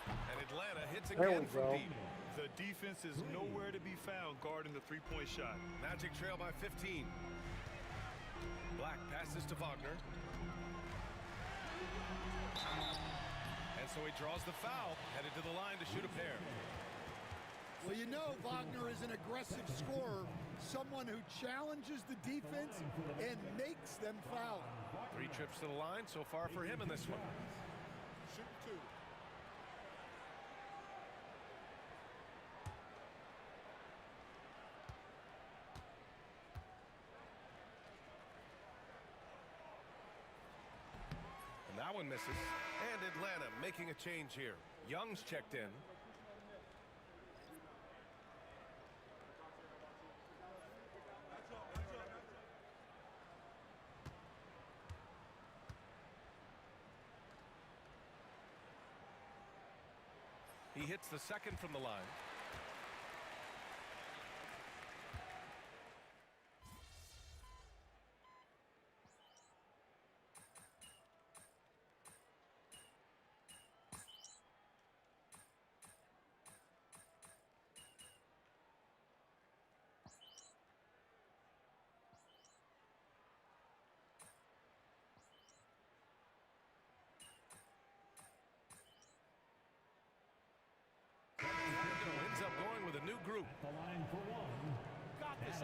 And Atlanta hits again from deep. The defense is nowhere to be found guarding the three-point shot. Magic trail by 15. Black passes to Wagner. And so he draws the foul, headed to the line to shoot a pair. Well, you know Wagner is an aggressive scorer, someone who challenges the defense and makes them foul. 3 trips to the line so far for him in this one. Shoot 2. And that one misses. And Atlanta making a change here. Young's checked in. He hits the second from the line. Ends up going with a new group. The line for one. Got this.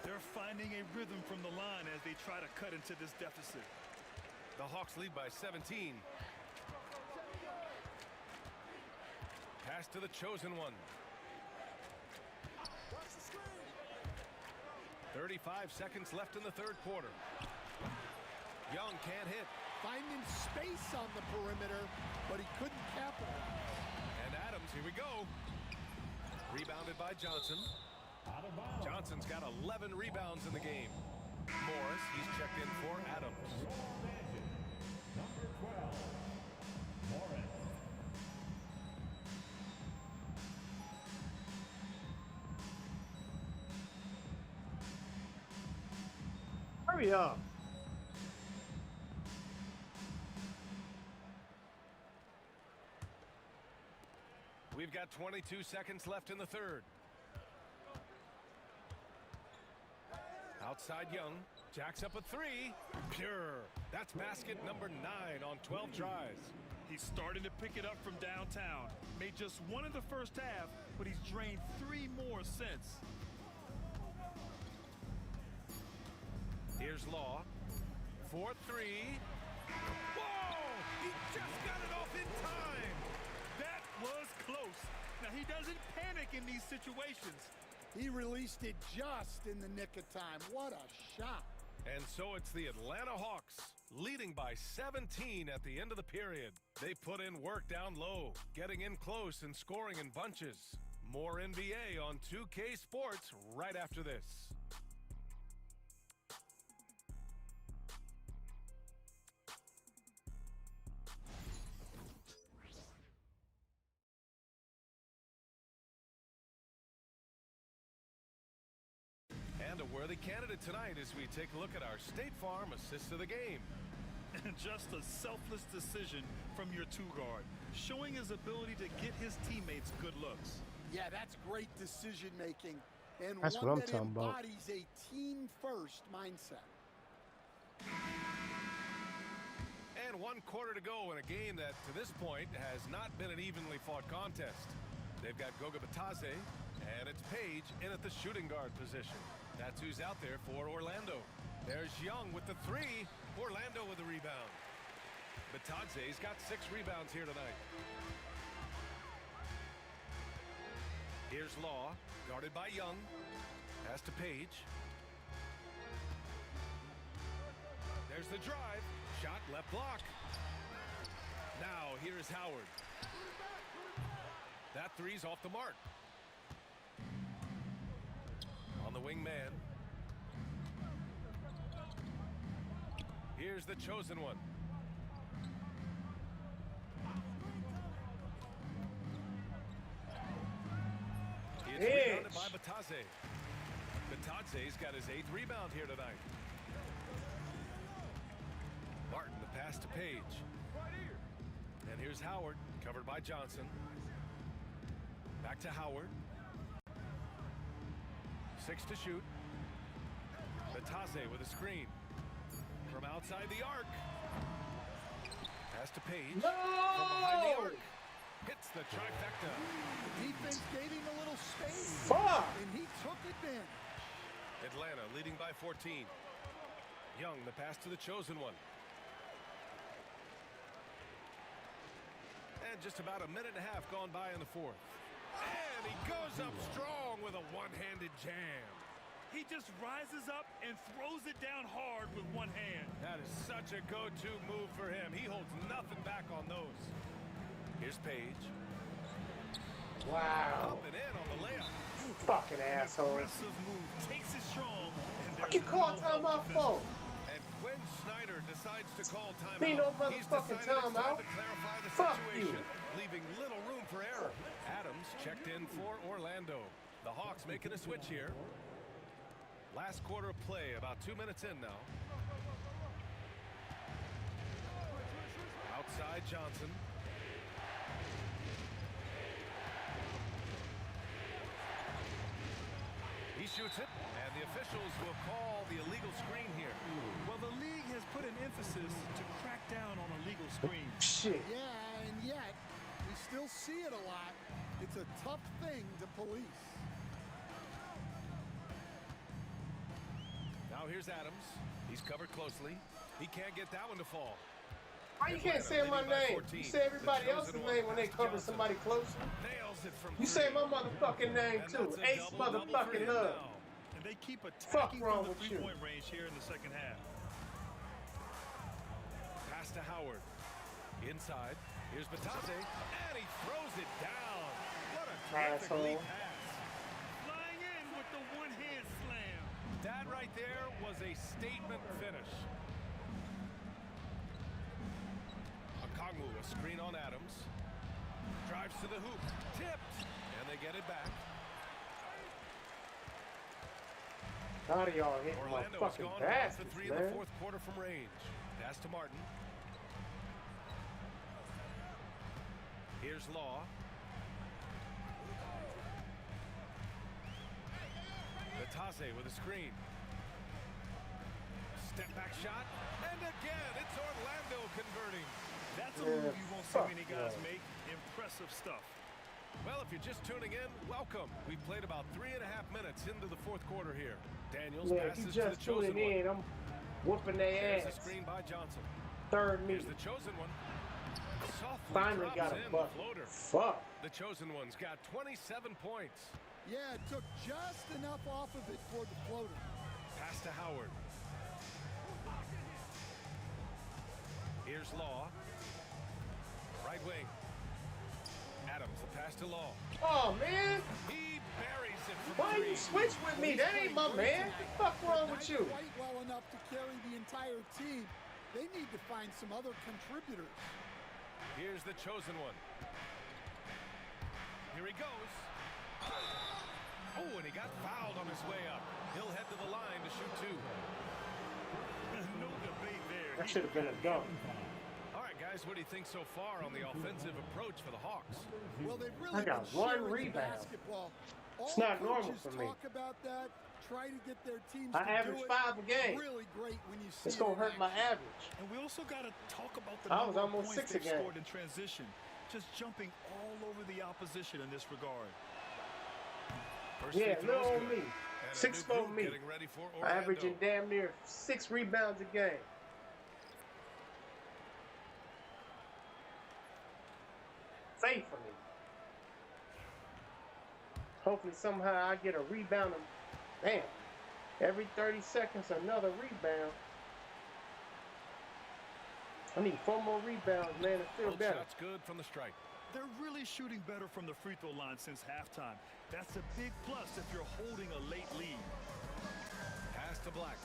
They're finding a rhythm from the line as they try to cut into this deficit. The Hawks lead by 17. Pass to the chosen one. 35 seconds left in the third quarter. Young can't hit. Finding space on the perimeter, but he couldn't capitalize. And Adams, here we go. Rebounded by Johnson. Out of bounds. Johnson's got 11 rebounds in the game. Morris, he's checked in for Adams. Number 12. Morris. Hurry up. We've got 22 seconds left in the third. Outside Young, jacks up a 3. Pure. That's basket number 9 on 12 tries. He's starting to pick it up from downtown. Made just one in the first half, but he's drained 3 more since. Here's Law. 4-3. Whoa! He just got it off in time. That was close. Now, he doesn't panic in these situations. He released it just in the nick of time. What a shot. And so it's the Atlanta Hawks leading by 17 at the end of the period. They put in work down low, getting in close and scoring in bunches. More NBA on 2K Sports right after this. And a worthy candidate tonight as we take a look at our State Farm assist of the game. And just a selfless decision from your two-guard, showing his ability to get his teammates good looks. Yeah, that's great decision-making, and That's one what I'm that talking about. embodies a team-first mindset. And 1 quarter to go in a game that, to this point, has not been an evenly fought contest. They've got Goga Batadze, and it's Page in at the shooting guard position. That's who's out there for Orlando. There's Young with the 3. Orlando with the rebound. Batadze's got 6 rebounds here tonight. Here's Law, guarded by Young. Pass to Page. There's the drive. Shot left block. Now here's Howard. That 3's off the mark. On the wing man. Here's the chosen one. It's rebounded by Batadze. Batadze's got his 8th rebound here tonight. Martin, the pass to Page. And here's Howard, covered by Johnson. Back to Howard. 6 to shoot. Batadze with a screen. From outside the arc. Pass to Page. No! From behind the arc. Hits the trifecta. The defense gave him a little space. Fuck! And he took advantage. Atlanta leading by 14. Young, the pass to the chosen one. And just about a minute and a half gone by in the 4th. And he goes up strong with a one-handed jam. He just rises up and throws it down hard with one hand. That is such a go-to move for him. He holds nothing back on those. Here's Page. Wow. Up and in on the layup. You fucking asshole. Aggressive move, takes it strong. Fuck you call timeout for? And Quinn Snyder decides to call timeout. Ain't no He's motherfucking decided it's time timeout. to clarify the Fuck situation, you. leaving little room for error. Adams checked in for Orlando. The Hawks making a switch here. Last quarter of play, about 2 minutes in now. Outside Johnson. He shoots it, and the officials will call the illegal screen here. Well, the league has put an emphasis to crack down on illegal screens. Shit. Yeah, and yet, we still see it a lot. It's a tough thing to police. Now here's Adams. He's covered closely. He can't get that one to fall. Why you can't say my name? You say everybody else's name when they cover somebody closer. Nails it from You say my motherfucking name too. Ace motherfucking Love. And they keep Fuck attacking wrong from the with you. three-point range here in the second half. Pass to Howard. Inside. Here's Batadze. And he throws it down. What a terrific lead pass. Flying in with the one-hand slam. That right there was a statement finish. Okongwu, a screen on Adams. Drives to the hoop. Tipped. And they get it back. How do y'all hit my Orlando has fucking gone 1 bastards, for 3 in the man? 4th quarter from range. Pass to Martin. Here's Law. Batadze with a screen. Step back shot. And again, it's Orlando converting. That's a move you won't see many guys make. Impressive stuff. Well, if you're just tuning in, welcome. We've played about 3.5 minutes into the 4th quarter here. Daniels Yeah, if passes you to the just chosen tuning one. in, Whooping their There's a ass. screen by Johnson. Third Here's meeting. the chosen one. Softly Finally drops got a in the bucket. floater. Fuck. The chosen one's got 27 points. Yeah, it took just enough off of it for the floater. Pass to Howard. Here's Law. Right wing. Adams, the pass to Law. Oh, man. He buries it from Why three. you switch with me? That ain't my man. What the fuck wrong with you? Not quite well enough to carry the entire team. They need to find some other contributors. Here's the chosen one. Here he goes. Oh, and he got fouled on his way up. He'll head to the line to shoot two. No debate there. That should have been a dunk. All right, guys, what do you think so far on the offensive approach for the Hawks? Well, they've really I got been one sharing the rebound. basketball. All It's not normal coaches for me. talk about that. Try to get their teams I to average do it. 5 a game. Really great when you see It's going to it in hurt my action. average. And we also got to talk about the I was number of almost points 6 a they've game. scored in transition. Just jumping all over the opposition in this regard. First Yeah, free throw's little good. me. And a 6 new for group me. getting ready for Orlando. Averaging damn near 6 rebounds a game. Faithfully. Hopefully somehow I get a rebound. Damn. Every 30 seconds, another rebound. I need 4 more rebounds, man, to feel Both better. shots good from the stripe. They're really shooting better from the free throw line since halftime. That's a big plus if you're holding a late lead. Pass to Black.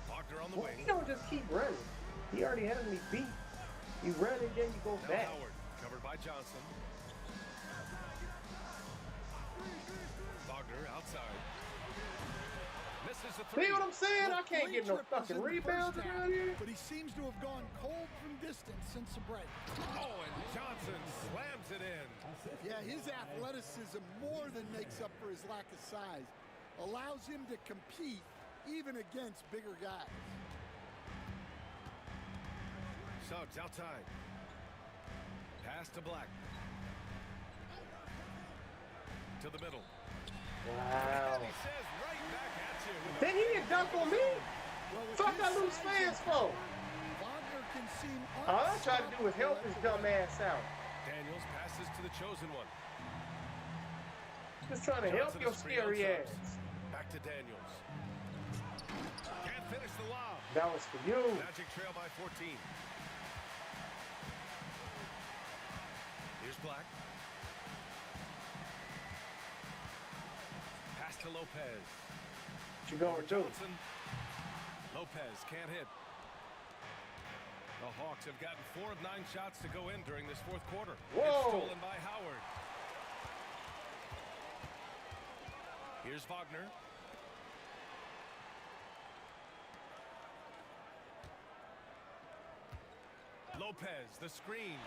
Wagner on the Well, wing. you don't just keep running. He already has me beat. You run and then you go Now back. Howard, covered by Johnson. Wagner outside. Misses the three. See what I'm saying? I can't Three get no triples fucking in the rebounds first half, around here. But he seems to have gone cold from distance since the break. Oh, and Johnson slams it in. Yeah, his athleticism more than makes up for his lack of size. Allows him to compete even against bigger guys. Suggs outside. Pass to Black. To the middle. Wow. And he says right back at you. with a Then he didn't dunk on me. Well, with Fuck, his I lose size fans and for. Wagner can seem All I try to do is help his dumb ass out. Daniels passes to the chosen one. Just trying to help Johnson your a screen on scary Suggs. ass. Back to Daniels. Can't finish the lob. That was for you. Magic trail by 14. Here's Black. Pass to Lopez. What you gonna do? Johnson. Lopez can't hit. The Hawks have gotten 4 of 9 shots to go in during this fourth quarter. Whoa. It's stolen by Howard. Here's Wagner. Lopez, the screen.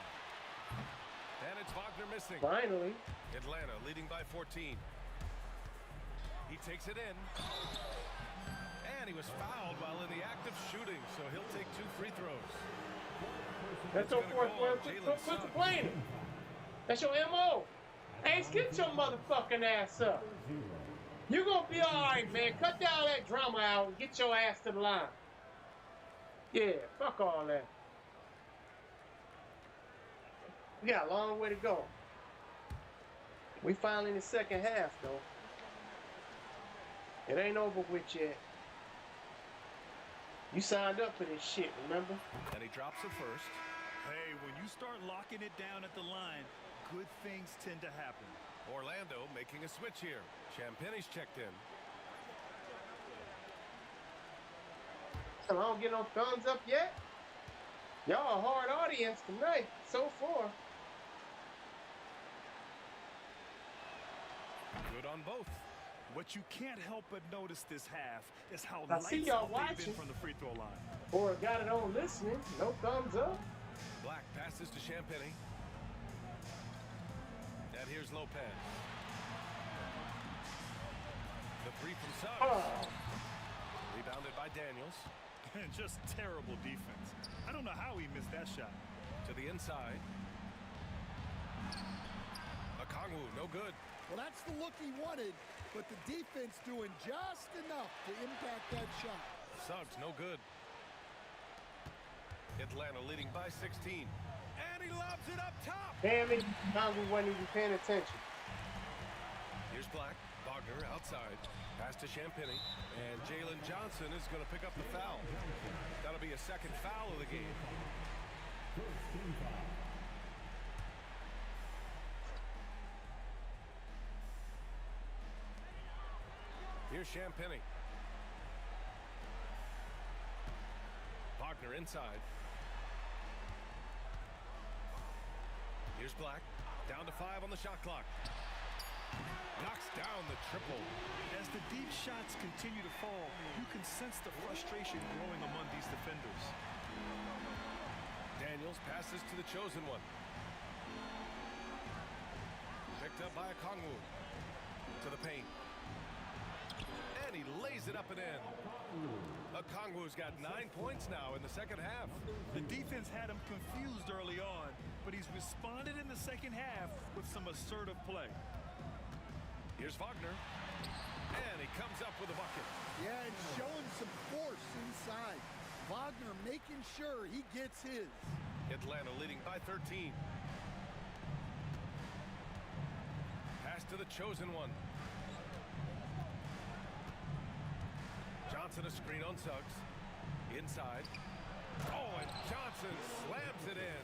And it's Wagner missing. Finally. Atlanta leading by 14. He takes it in. And he was fouled while in the act of shooting, so he'll take 2 free throws. That's your fourth one. Quit complaining. That's your MO. Hey, get your motherfucking ass up. You gonna be alright, man. Cut down that drama out and get your ass to the line. Yeah, fuck all that. We got a long way to go. We finally in the second half, though. It ain't over with yet. You signed up for this shit, remember? And he drops it first. Hey, when you start locking it down at the line, good things tend to happen. Orlando making a switch here. Champagne's checked in. I don't get no thumbs up yet. Y'all a hard audience tonight, so far. Good on both. What you can't help but notice this half is how I see lights y'all out they've watching. been from the free throw line. Or got it on listening, no thumbs up. Black passes to Champagne. And here's Lopez. The three from Suggs. Oh. Rebounded by Daniels. Just terrible defense. I don't know how he missed that shot. To the inside. Okongwu, no good. Well, that's the look he wanted, but the defense doing just enough to impact that shot. Suggs, no good. Atlanta leading by 16. And he lobs it up top. Damn it, Congo wasn't even paying attention. Here's Black. Wagner outside. Pass to Champagny. And Jalen Johnson is going to pick up the foul. That'll be a second foul of the game. Here's Champagny. Wagner inside. Here's Black. Down to 5 on the shot clock. Knocks down the triple. As the deep shots continue to fall, you can sense the frustration growing among these defenders. Daniels passes to the chosen one. Picked up by Okongwu. To the paint. And he lays it up and in. Okongwu's got 9 points now in the second half. The defense had him confused early on, but he's responded in the second half with some assertive play. Here's Wagner. And he comes up with a bucket. Yeah, and showing some force inside. Wagner making sure he gets his. Atlanta leading by 13. Pass to the chosen one. Johnson a screen on Suggs. Inside. Oh, and Johnson slams it in.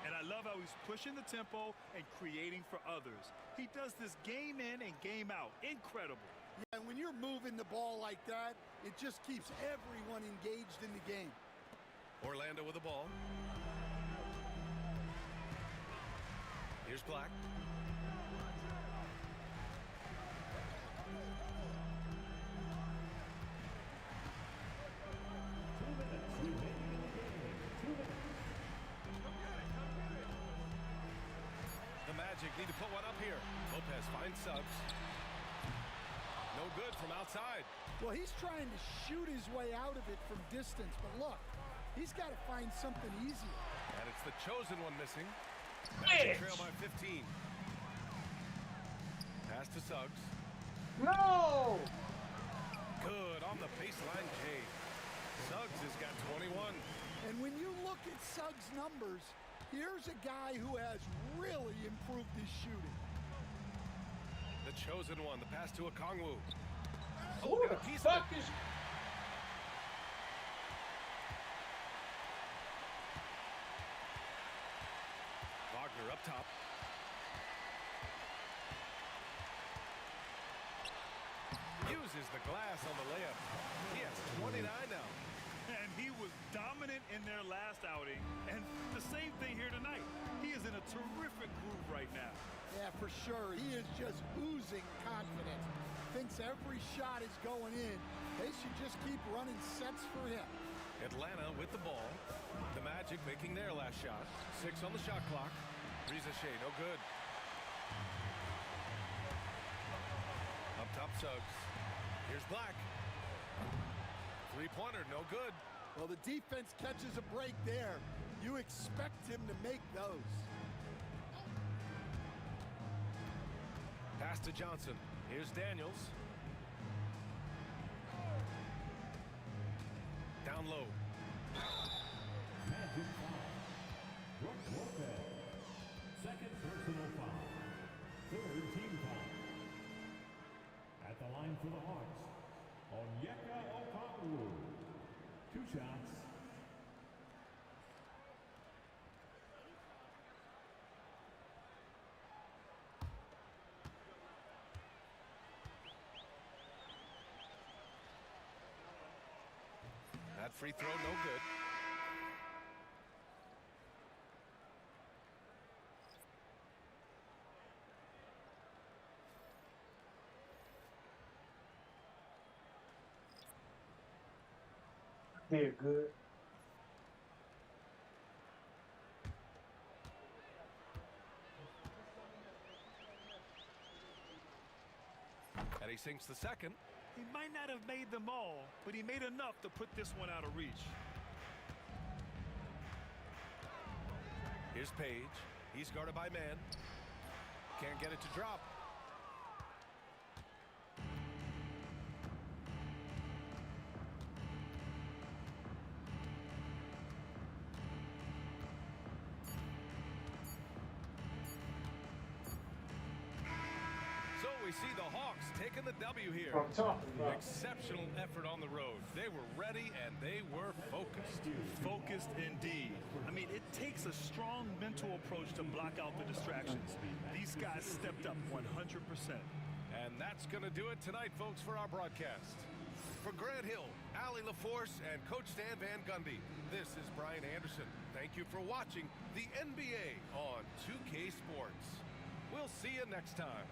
And I love how he's pushing the tempo and creating for others. He does this game in and game out. Incredible. Yeah, and when you're moving the ball like that, it just keeps everyone engaged in the game. Orlando with the ball. Here's Black. The Magic need to put one up here. Lopez finds Suggs. No good from outside. Well, he's trying to shoot his way out of it from distance, but look, he's got to find something easier. And it's the chosen one missing. Magic trail by 15. Pass to Suggs. No! Good on the baseline J. Suggs has got 21. And when you look at Suggs' numbers, here's a guy who has really improved his shooting. The chosen one, the pass to Okongwu. Who got the a piece fuck of it. is... Wagner up top. Uses the glass on the layup. He has 29 now. And he was dominant in their last outing. And the same thing here tonight. He is in a terrific groove right now. Yeah, for sure. He is just oozing confidence. Thinks every shot is going in. They should just keep running sets for him. Atlanta with the ball. The Magic making their last shot. 6 on the shot clock. Rizachet, no good. Up top, Suggs. Here's Black. Three-pointer, no good. Well, the defense catches a break there. You expect him to make those. Pass to Johnson. Here's Daniels. Down low. Magic foul. Brooke Lopez. Second personal foul. Third team foul. At the line for the Hawks, Onyeka Okongwu. 2 shots. That free throw, no good. They're good. And he sinks the second. He might not have made them all, but he made enough to put this one out of reach. Here's Page. He's guarded by man. Can't get it to drop. see the Hawks taking the W here. I'm talking about. Exceptional effort on the road. They were ready and they were focused. Focused indeed. I mean, it takes a strong mental approach to block out the distractions. These guys stepped up 100%. And that's going to do it tonight, folks, for our broadcast. For Grant Hill, Allie LaForce, and Coach Stan Van Gundy, this is Brian Anderson. Thank you for watching the NBA on 2K Sports. We'll see you next time.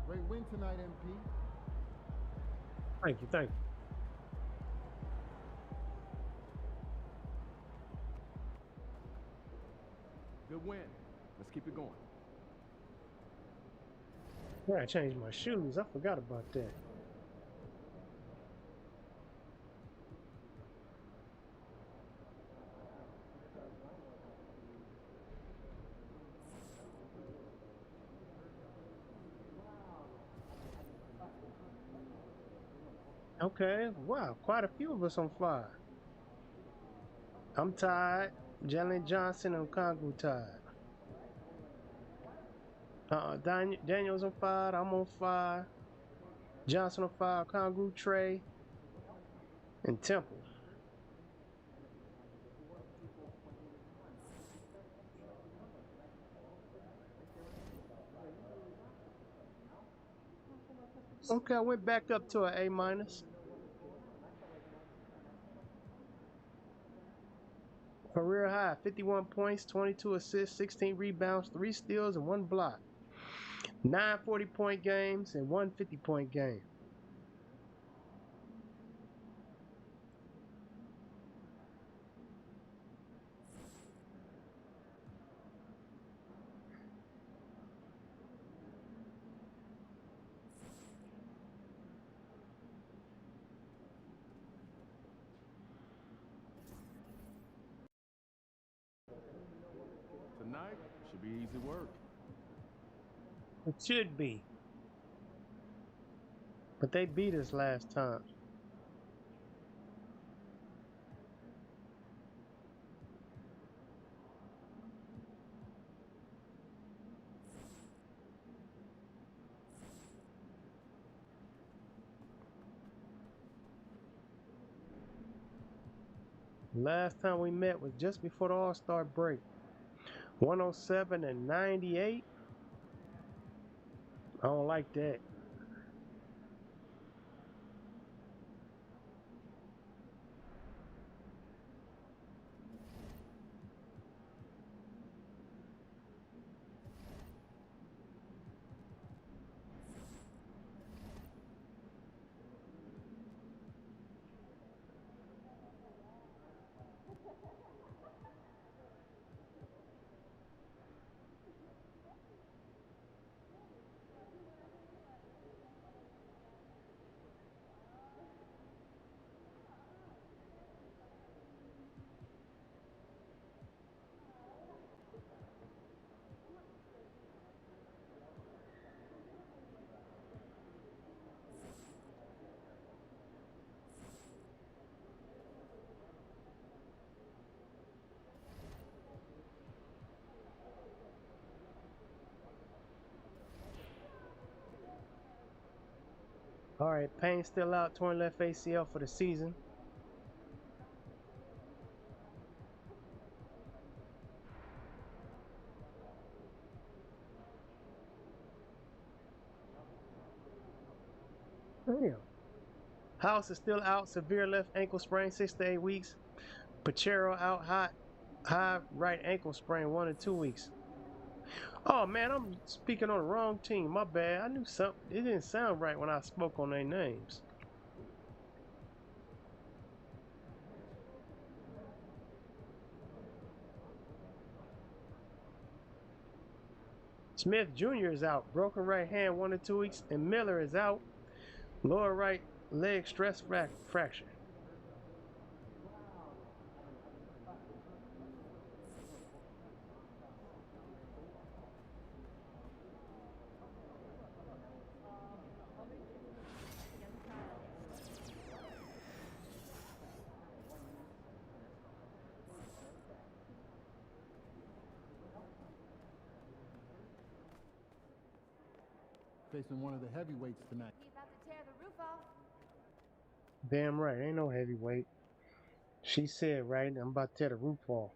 Great win tonight, MP. Thank you, thank you. Good win. Let's keep it going. Yeah, I changed my shoes. I forgot about that. Okay, wow, quite a few of us on fire. I'm tied. Jalen Johnson and Congo tied. Daniel's on fire. I'm on fire. Johnson on fire. Congo, Trey, and Temple. Okay, I went back up to an A minus. Career high, 51 points, 22 assists, 16 rebounds, 3 steals, and 1 block. 9 40-point games and 1 50-point game. Tonight should be easy work. It should be. But they beat us last time. Last time we met was just before the All-Star break. 107 and 98. I don't like that. All right, Payne still out, torn left ACL for the season. Damn. House is still out, severe left ankle sprain, 6 to 8 weeks. Pachero out high right ankle sprain 1 or 2 weeks. Oh man, I'm speaking on the wrong team. My bad. I knew something. It didn't sound right when I spoke on their names. Smith Jr. is out. Broken right hand 1 or 2 weeks. And Miller is out. Lower right leg stress fracture. Facing one of the heavyweights tonight. He's about to tear the roof off. Damn right. Ain't no heavyweight. She said right. I'm about to tear the roof off.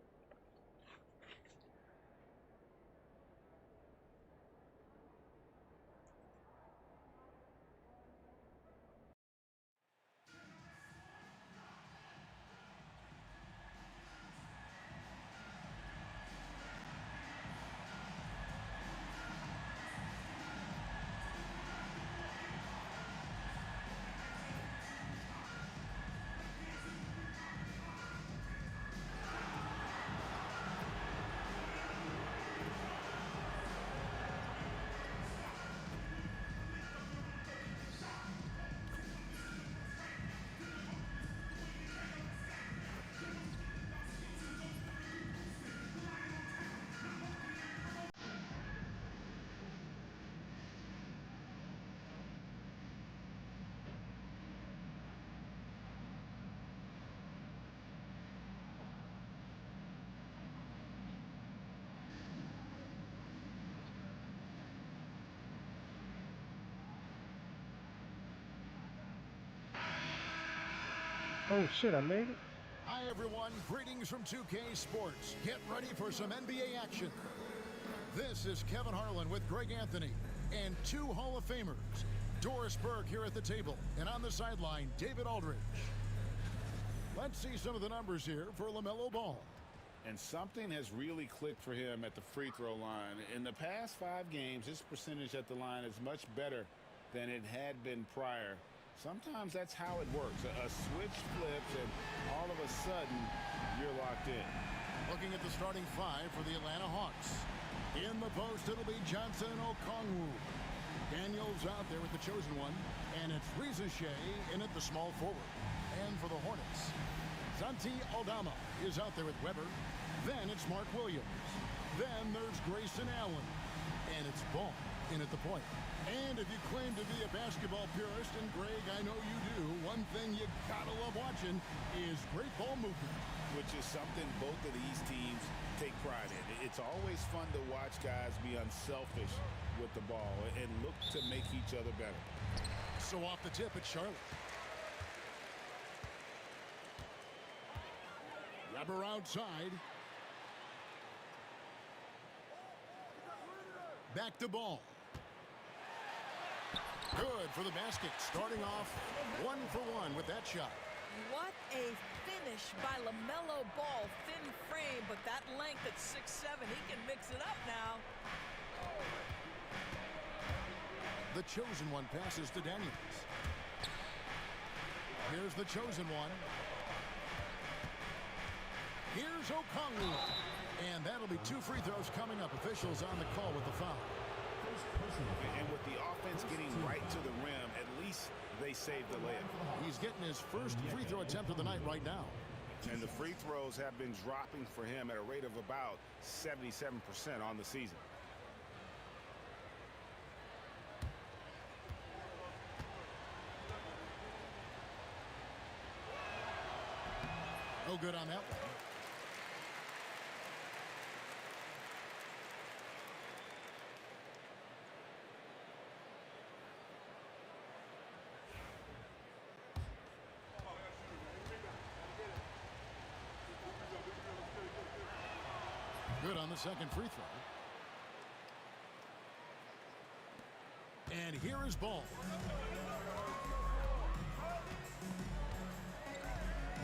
Oh shit, I made it. Hi everyone, greetings from 2K Sports. Get ready for some NBA action. This is Kevin Harlan with Greg Anthony and 2 Hall of Famers. Doris Burke here at the table, and on the sideline, David Aldridge. Let's see some of the numbers here for LaMelo Ball. And something has really clicked for him at the free throw line. In the past 5 games, his percentage at the line is much better than it had been prior. Sometimes that's how it works. A switch flips and all of a sudden you're locked in. Looking at the starting 5 for the Atlanta Hawks. In the post, it'll be Johnson and Okongwu. Daniels out there with the chosen one. And it's Rizachet in at the small forward. And for the Hornets, Santi Aldama is out there with Weber. Then it's Mark Williams. Then there's Grayson Allen. And it's Ball in at the point. And if you claim to be a basketball purist, and Greg, I know you do, one thing you gotta love watching is great ball movement. Which is something both of these teams take pride in. It's always fun to watch guys be unselfish with the ball and look to make each other better. So off the tip, it's Charlotte. Weber outside. Back to Ball. Good for the basket. Starting off 1 for 1 with that shot. What a finish by LaMelo Ball. Thin frame, but that length at 6'7", he can mix it up now. The chosen one passes to Daniels. Here's the chosen one. Here's Okongwu. And that'll be 2 free throws coming up. Officials on the call with the foul. And with the offense getting right to the rim, at least they saved the layup. He's getting his first free throw attempt of the night right now. And the free throws have been dropping for him at a rate of about 77% on the season. No good on that one. Good on the second free throw. And here is Ball.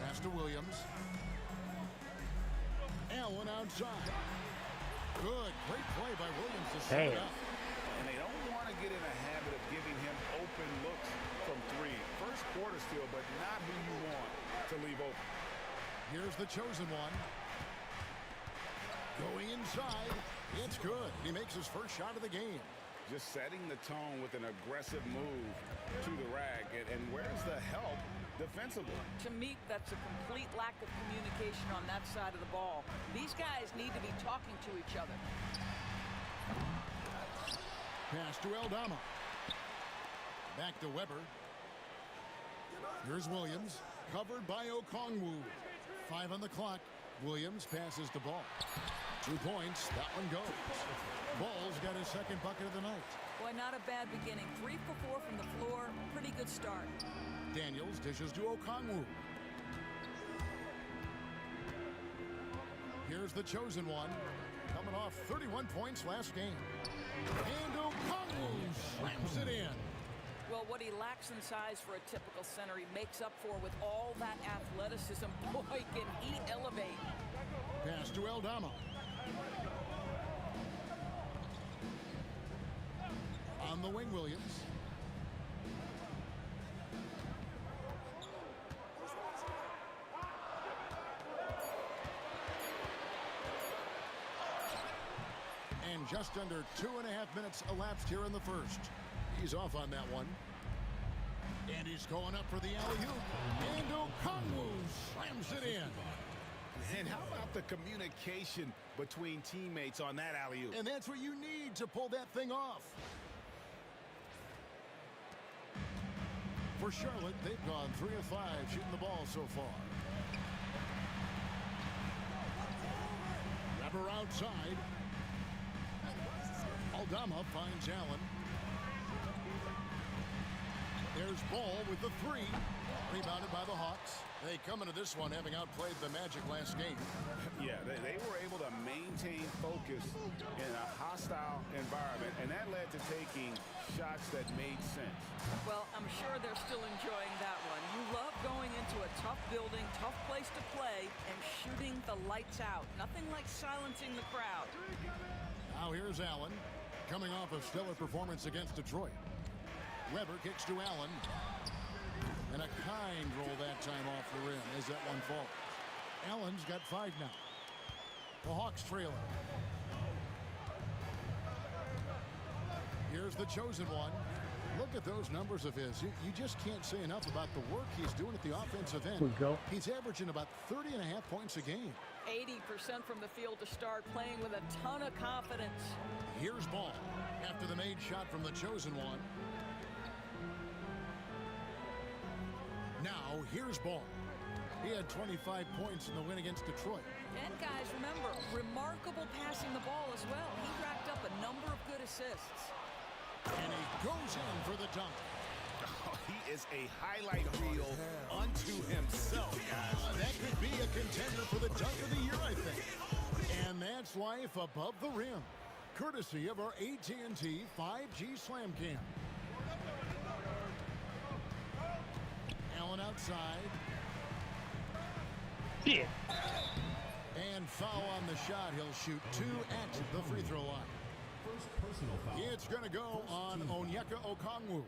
Pass to Williams. Allen outside. Good, great play by Williams to set it up. And they don't want to get in a habit of giving him open looks from three. First quarter still, but not who you want to leave open. Here's the chosen one. Going inside. It's good. He makes his first shot of the game. Just setting the tone with an aggressive move to the rack. And where's the help defensively? To me, that's a complete lack of communication on that side of the ball. These guys need to be talking to each other. Pass to Aldama. Back to Weber. Here's Williams. Covered by Okongwu. 5 on the clock. Williams passes the ball. 2 points. That one goes. Ball's got his second bucket of the night. Boy, not a bad beginning. 3 for 4 from the floor. Pretty good start. Daniels dishes to Okongwu. Here's the chosen one. Coming off 31 points last game. And Okongwu slams it in. Well, what he lacks in size for a typical center, he makes up for with all that athleticism. Boy, can he elevate. Pass to Aldama. On the wing, Williams. And just under 2.5 minutes elapsed here in the first. He's off on that one. And he's going up for the alley-oop. And Okongwu slams it in. And how about the communication between teammates on that alley-oop? And that's what you need to pull that thing off. For Charlotte, they've gone 3 of 5 shooting the ball so far. Weber outside. Aldama finds Allen. There's Ball with the 3. Rebounded by the Hawks. They come into this one having outplayed the Magic last game. Yeah, they were able to maintain focus in a hostile environment, and that led to taking shots that made sense. Well, I'm sure they're still enjoying that one. You love going into a tough building, tough place to play, and shooting the lights out. Nothing like silencing the crowd. Now here's Allen, coming off a stellar performance against Detroit. Weber kicks to Allen. And a kind roll that time off the rim as that one falls. Allen's got 5 now. The Hawks trailing. Here's the chosen one. Look at those numbers of his. You just can't say enough about the work he's doing at the offensive end. Here we go. He's averaging about 30.5 points a game. 80% from the field to start, playing with a ton of confidence. Here's Ball after the made shot from the chosen one. Now, here's Ball. He had 25 points in the win against Detroit. And guys, remember, remarkable passing the ball as well. He racked up a number of good assists. And he goes in for the dunk. Oh, he is a highlight reel unto himself, guys. That could be a contender for the dunk of the year, I think. And that's life above the rim. Courtesy of our AT&T 5G Slam Cam. Allen outside. Yeah. And foul on the shot. He'll shoot 2 at the free throw line. First personal foul. It's going to go on Onyeka Okongwu.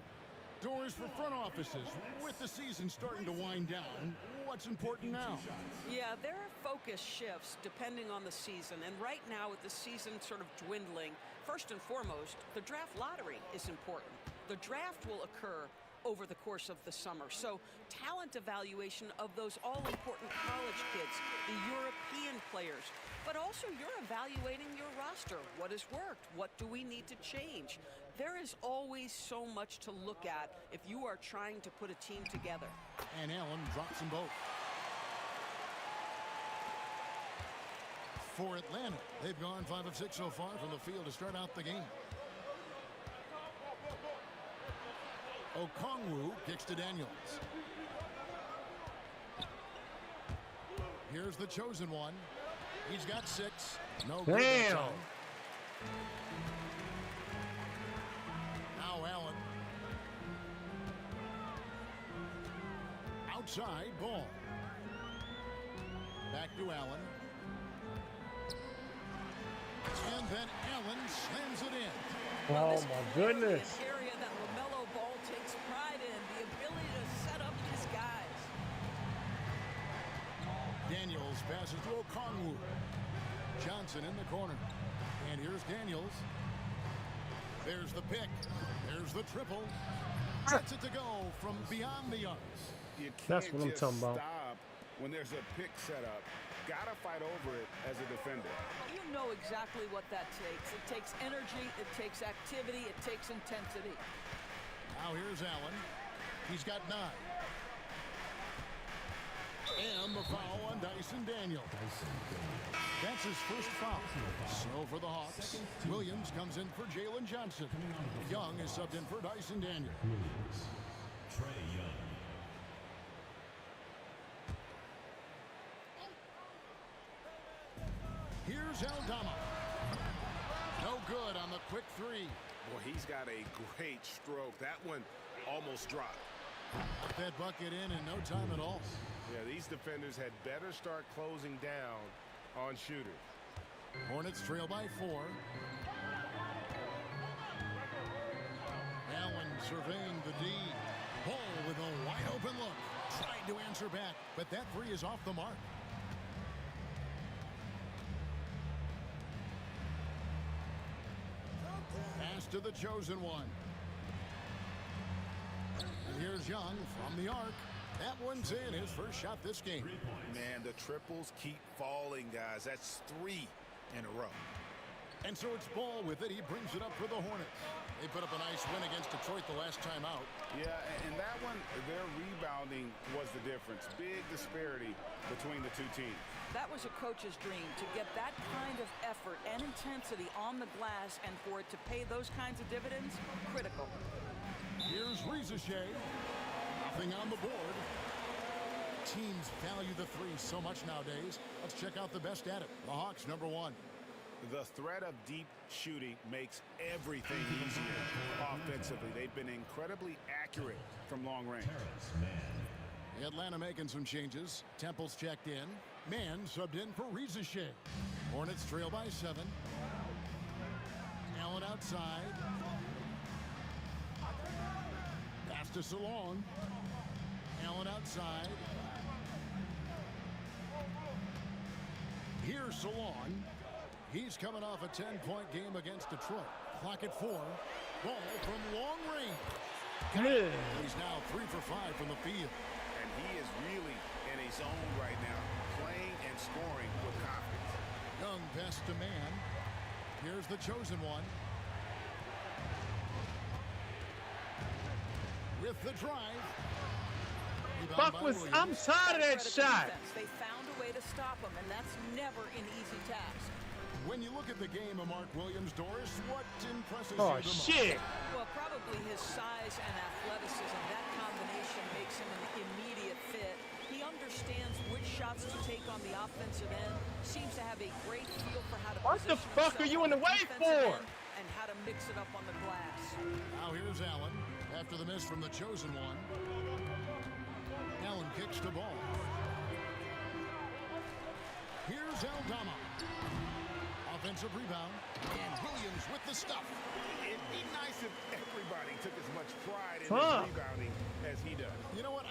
Doors for front offices. With the season starting to wind down, what's important now? Yeah, there are focus shifts depending on the season. And right now, with the season sort of dwindling, first and foremost, the draft lottery is important. The draft will occur over the course of the summer. So talent evaluation of those all-important college kids, the European players, but also you're evaluating your roster. What has worked? What do we need to change? There is always so much to look at if you are trying to put a team together. And Allen drops them both. For Atlanta, they've gone 5 of 6 so far from the field to start out the game. Okongwu kicks to Daniels. Here's the chosen one. He's got 6. No good that time. Now Allen. Outside, Ball. Back to Allen. Then Allen slams it in. Oh my goodness. An area that LaMelo Ball takes pride in, the ability to set up his guys. Daniels passes to Okongwu. Johnson in the corner. And here's Daniels. There's the pick. There's the triple. Gets it to go from beyond the arc. You can't That's what I'm just talking about. stop when there's a pick set up. Gotta fight over it as a defender. You know exactly what that takes. It takes energy, it takes activity, it takes intensity. Now here's Allen. He's got 9. And the foul on Dyson Daniels. That's his first foul. So for the Hawks, Williams comes in for Jalen Johnson. Young is subbed in for Dyson Daniels. Trea Young. Here's Aldama. No good on the quick 3. Boy, he's got a great stroke. That one almost dropped. Put that bucket in no time at all. Yeah, these defenders had better start closing down on shooters. Hornets trail by 4. Allen surveying the D. Ball with a wide open look. Tried to answer back, but that 3 is off the mark. Pass to the chosen one. And here's Young from the arc. That one's in, his first shot this game. Man, the triples keep falling, guys. That's 3 in a row. And so it's Ball with it. He brings it up for the Hornets. They put up a nice win against Detroit the last time out. Yeah, and that one, their rebounding was the difference. Big disparity between the two teams. That was a coach's dream, to get that kind of effort and intensity on the glass, and for it to pay those kinds of dividends, critical. Here's Rizachet. Nothing on the board. Teams value the 3 so much nowadays. Let's check out the best at it. The Hawks, number 1. The threat of deep shooting makes everything easier offensively. They've been incredibly accurate from long range. Atlanta making some changes. Temple's checked in. Mann subbed in for Rizachet. Hornets trail by 7. Allen outside. Pass to Salon. Allen outside. Here's Salon. He's coming off a 10-point game against Detroit. Clock at 4. Ball from long range. Good. He's now 3 for 5 from the field. And he is really in a zone right now, playing and scoring with confidence. Young pass to Mann. Here's the chosen one. With the drive. I'm tired of that shot. They found a way to stop him, and that's never an easy task. When you look at the game of Mark Williams, Doris, what impresses you Oh, the most? shit. Well, probably his size and athleticism. That combination makes him an immediate fit. He understands which shots to take on the offensive end, seems to have a great feel for how to What the position fuck are himself you on in the way defensive for? end and how to mix it up on the glass. Now here's Allen. After the miss from the chosen one. Allen kicks the ball. Here's Aldama. Offensive rebound. And Williams with the stuff. It'd be nice if everybody took as much pride in Fuck. his rebounding as he does. You know what?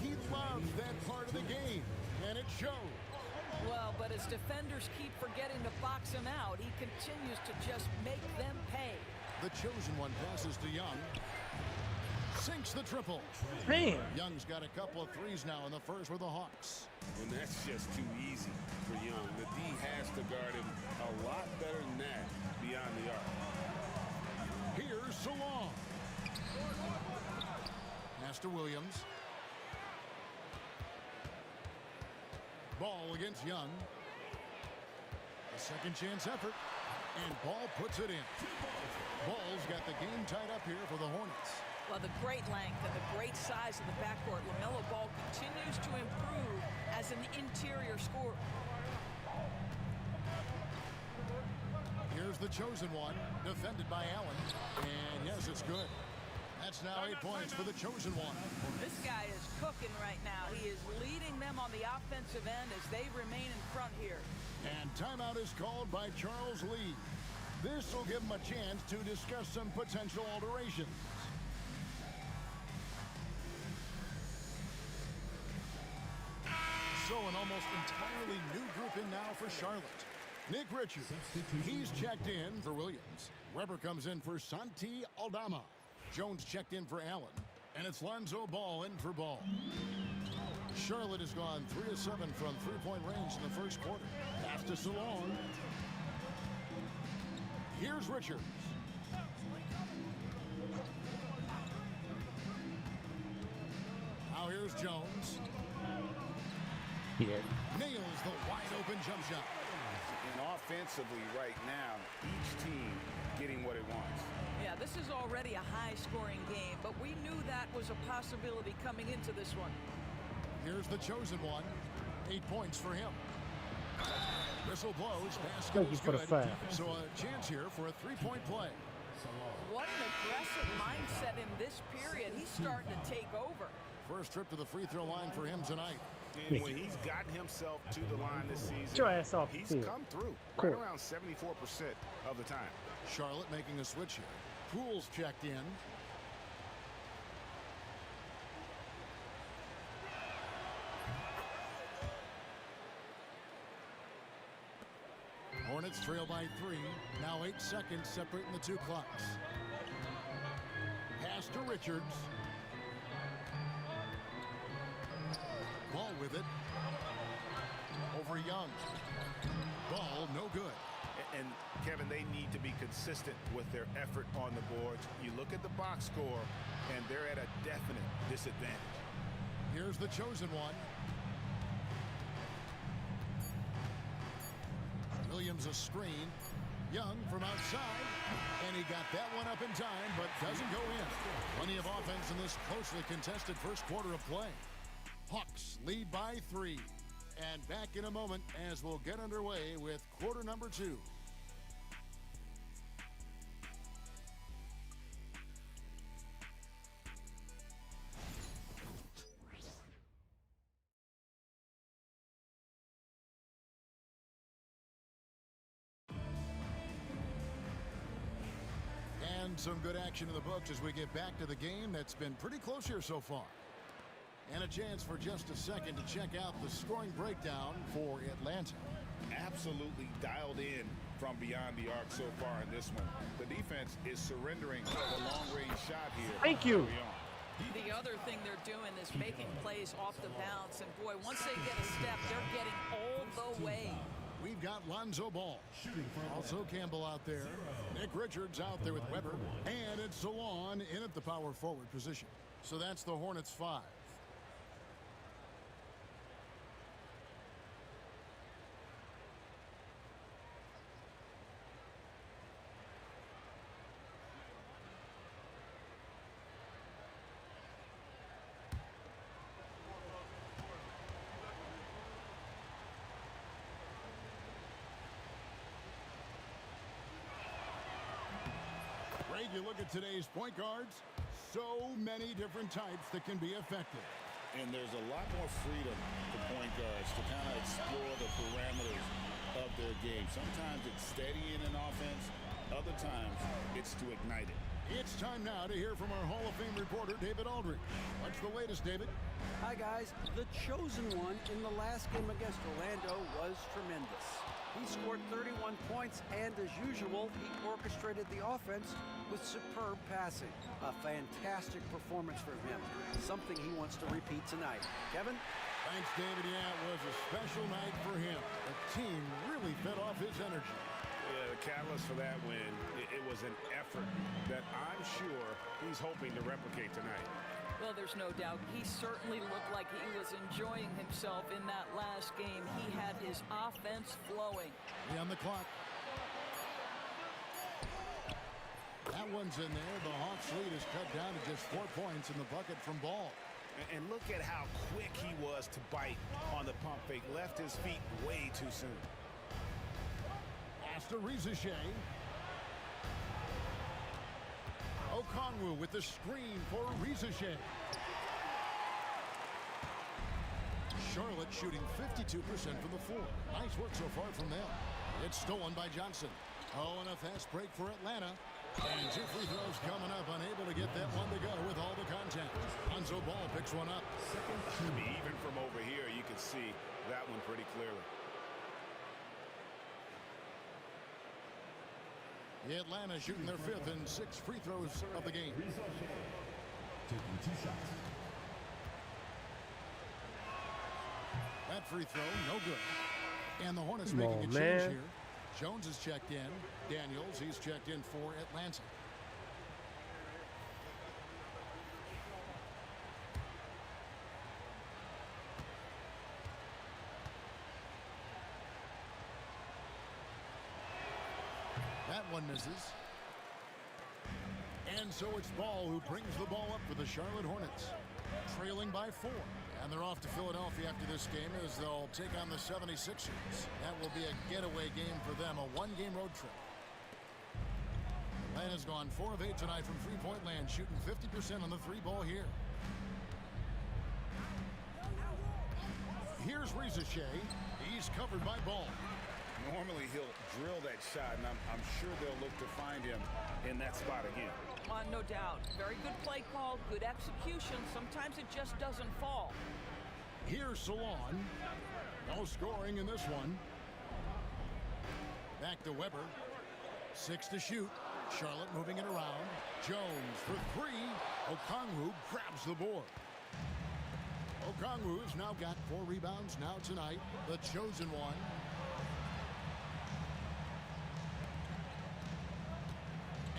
He loves that part of the game. And it shows. Well, but as defenders keep forgetting to box him out, he continues to just make them pay. The chosen one passes to Young. Sinks the triple. Man. Young's got a couple of threes now in the first with the Hawks. And that's just too easy for Young. The D has to guard him a lot better than that beyond the arc. Here's Salon. Pass to Williams. Ball against Young. A second chance effort. And Ball puts it in. Ball's got the game tied up here for the Hornets. Well, the great length and the great size of the backcourt, LaMelo Ball continues to improve as an interior scorer. Here's the chosen one, defended by Allen. And yes, it's good. That's now 8 points for the chosen one. This guy is cooking right now. He is leading them on the offensive end as they remain in front here. And timeout is called by Charles Lee. This will give them a chance to discuss some potential alterations. So an almost entirely new group in now for Charlotte. Nick Richards, he's checked in for Williams. Weber comes in for Santi Aldama. Jones checked in for Allen. And it's Lonzo Ball in for Ball. Charlotte has gone 3 of 7 from three-point range in the first quarter. Pass to Salon. Here's Richards. Now here's Jones. Yeah. Nails the wide-open jump shot. And offensively right now, each team getting what it wants. Yeah, this is already a high-scoring game, but we knew that was a possibility coming into this one. Here's the chosen one. 8 points for him. Whistle blows. Basket Thank you is for the good. foul. So a chance here for a three-point play. What an aggressive mindset in this period. He's starting to take over. First trip to the free throw line for him tonight. And when he's gotten himself to the line this season, Get your ass off the he's field. come through Cool. right around 74% of the time. Charlotte making a switch here. Poole's checked in. Hornets trail by 3. Now 8 seconds separating the two clocks. Pass to Richards. Ball with it. Over Young. Ball no good. And Kevin, they need to be consistent with their effort on the boards. You look at the box score, and they're at a definite disadvantage. Here's the chosen one. Williams a screen. Young from outside. And he got that one up in time, but doesn't go in. Plenty of offense in this closely contested first quarter of play. Hawks lead by 3. And back in a moment as we'll get underway with quarter number 2. And some good action in the books as we get back to the game that's been pretty close here so far. And a chance for just a second to check out the scoring breakdown for Atlanta. Absolutely dialed in from beyond the arc so far in this one. The defense is surrendering the long-range shot here. Thank you. The other thing they're doing is making plays off the bounce. And, boy, once they get a step, they're getting all the way. We've got Lonzo Ball. Also Campbell out there. Nick Richards out there with Weber. And it's Salon in at the power forward position. So that's the Hornets 5. You look at today's point guards, so many different types that can be effective. And there's a lot more freedom for point guards to kind of explore the parameters of their game. Sometimes it's steadying an offense. Other times it's to ignite it. It's time now to hear from our Hall of Fame reporter, David Aldridge. What's the latest, David? Hi, guys. The chosen one in the last game against Orlando was tremendous. He scored 31 points, and as usual, he orchestrated the offense with superb passing. A fantastic performance from him. Something he wants to repeat tonight. Kevin? Thanks, David. Yeah, it was a special night for him. The team really fed off his energy. Yeah, the catalyst for that win, it was an effort that I'm sure he's hoping to replicate tonight. Well, there's no doubt. He certainly looked like he was enjoying himself in that last game. He had his offense flowing. 3 on the clock. That one's in there. The Hawks lead is cut down to just 4 points in the bucket from Ball. And look at how quick he was to bite on the pump fake. Left his feet way too soon. Pass to Rizashe. Okongwu with the screen for Rizashe. Charlotte shooting 52% from the floor. Nice work so far from them. It's stolen by Johnson. Oh, and a fast break for Atlanta. And 2 free throws coming up, unable to get that one to go with all the contact. Lonzo Ball picks one up. Even from over here, you can see that one pretty clearly. Atlanta shooting their 5th and 6 free throws of the game. Taking 2 shots. That free throw, no good. And the Hornets Come making on, a change man. here. Jones is checked in. Daniels, he's checked in for Atlanta. That one misses. And so it's Ball who brings the ball up for the Charlotte Hornets. Trailing by 4. And they're off to Philadelphia after this game as they'll take on the 76ers. That will be a getaway game for them, a 1-game road trip. Atlanta's gone 4 of 8 tonight from three-point land, shooting 50% on the 3-ball here. Here's Shea. He's covered by Ball. Normally he'll drill that shot, and I'm sure they'll look to find him in that spot again. No doubt. Very good play call, good execution. Sometimes it just doesn't fall. Here's Salon. No scoring in this one. Back to Weber. 6 to shoot. Charlotte moving it around. Jones for 3. Okongwu grabs the board. Okongwu's now got 4 rebounds now tonight. The chosen one.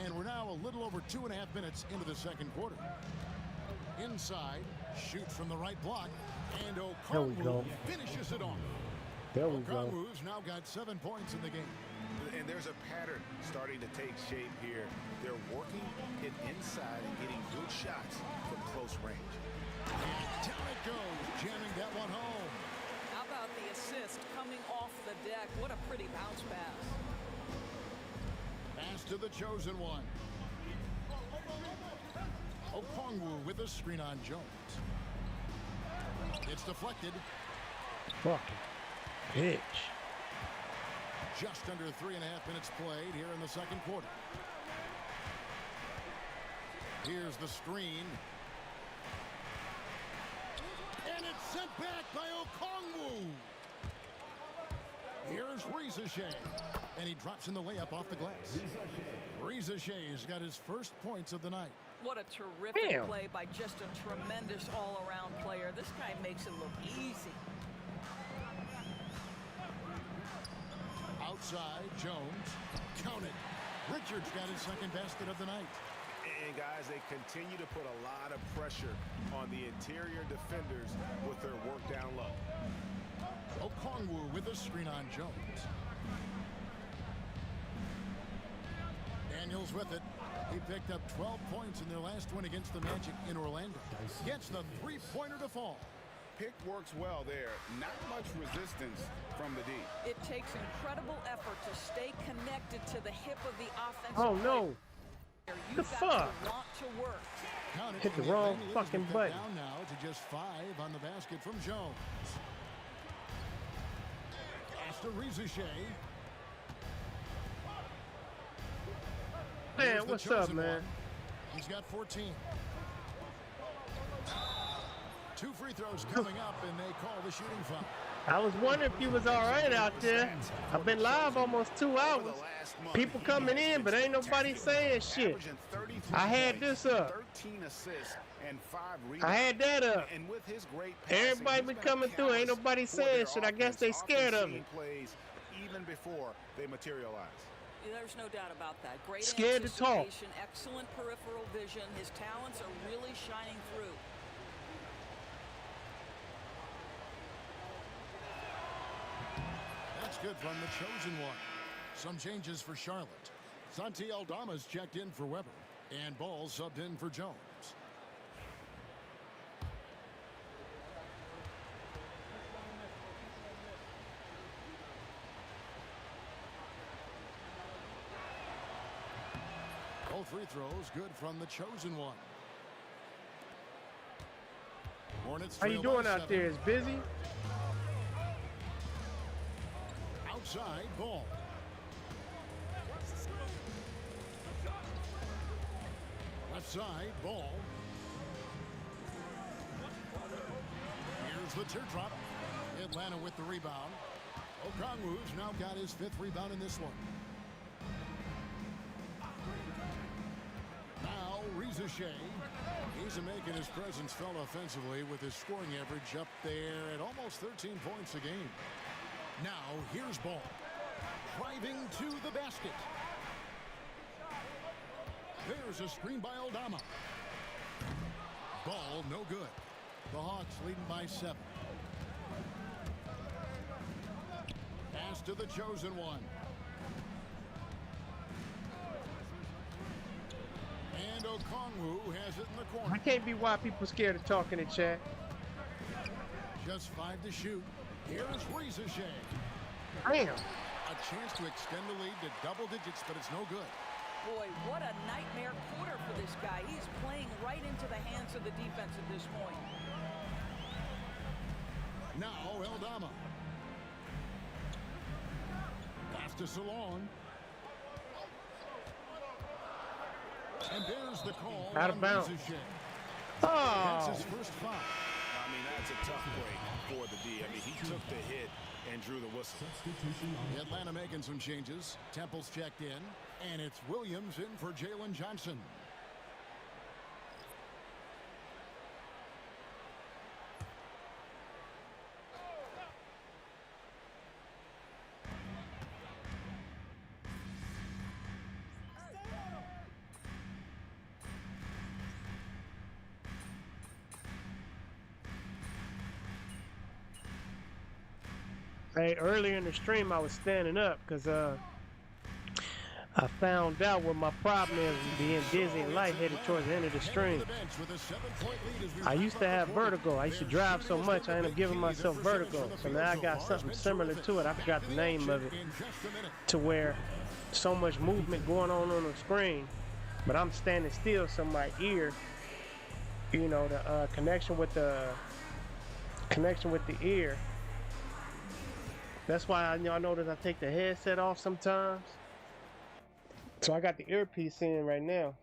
And we're now a little over 2.5 minutes into the second quarter. Inside, shoots from the right block, and Okongwu finishes it off. There we go. Okongwu's now got 7 points in the game. And there's a pattern starting to take shape here. They're working it inside and getting good shots from close range. And down it goes, jamming that one home. How about the assist coming off the deck? What a pretty bounce pass. Pass to the chosen one. Okongwu with a screen on Jones. It's deflected. Fucking bitch. Just under 3.5 minutes played here in the second quarter. Here's the screen. And it's sent back by Okongwu. Here's Shea. And he drops in the layup off the glass. Shea's got his first points of the night. What a terrific play by just a tremendous all-around player. This guy makes it look easy. Outside, Jones. Count it. Richards got his second basket of the night. And guys, they continue to put a lot of pressure on the interior defenders with their work down low. Okongwu with a screen on Jones. Daniels with it. He picked up 12 points in their last win against the Magic in Orlando. Gets the 3-pointer to fall. Pick works well there. Not much resistance from the D. It takes incredible effort to stay connected to the hip of the offensive Oh no. The fuck? Want to work. Hit the wrong fucking button. Down now to just 5 on the basket from Jones. Pass to Shea. Man, what's up, man? He's got 14. 2 free throws coming up, and they call the shooting foul. I was wondering if you was all right out there. I've been live almost 2 hours. People coming in, but ain't nobody saying shit. I had this up. 13 assists and 5 rebounds. I had that up. And with his great passing, Everybody been coming through. Ain't nobody saying shit. I guess they scared of it. Plays even before they materialize. There's no doubt about that. Great Scared to talk. anticipation, excellent peripheral vision. His talents are really shining through. That's good from the chosen one. Some changes for Charlotte. Santi Aldama's checked in for Weber, and Ball subbed in for Jones. Both free throws good from the chosen one. Hornets How you doing out there? It's busy? Outside, Ball. Left side, ball. Here's the teardrop. Atlanta with the rebound. Okongwu's now got his 5th rebound in this one. Now, Shea. He's making his presence felt offensively with his scoring average up there at almost 13 points a game. Now, here's Ball. Driving to the basket. There's a screen by Aldama. Ball no good. The Hawks leading by 7. Pass to the chosen one. And Okongwu has it in the corner. I can't be why people scared of talking in chat. Just 5 to shoot. Here's Shea. Damn. A chance to extend the lead to double digits, but it's no good. Boy, what a nightmare quarter for this guy. He's playing right into the hands of the defense at this point. Now, Aldama. Pass to Salon. And there's the call. Out of bounds. That's his first foul. I mean, that's a tough break for the D. I mean, he took the hit and drew the whistle. Atlanta making some changes. Temple's checked in. And it's Williams in for Jalen Johnson. Hey, earlier in the stream, I was standing up because I found out what my problem is with being dizzy and lightheaded towards the end of the stream. I used to have vertigo. I used to drive so much, I ended up giving myself vertigo. So now I got something similar to it. I forgot the name of it. To where so much movement going on the screen, but I'm standing still, so my ear, you know, the connection with the ear. That's why I notice I take the headset off sometimes. So I got the earpiece in right now.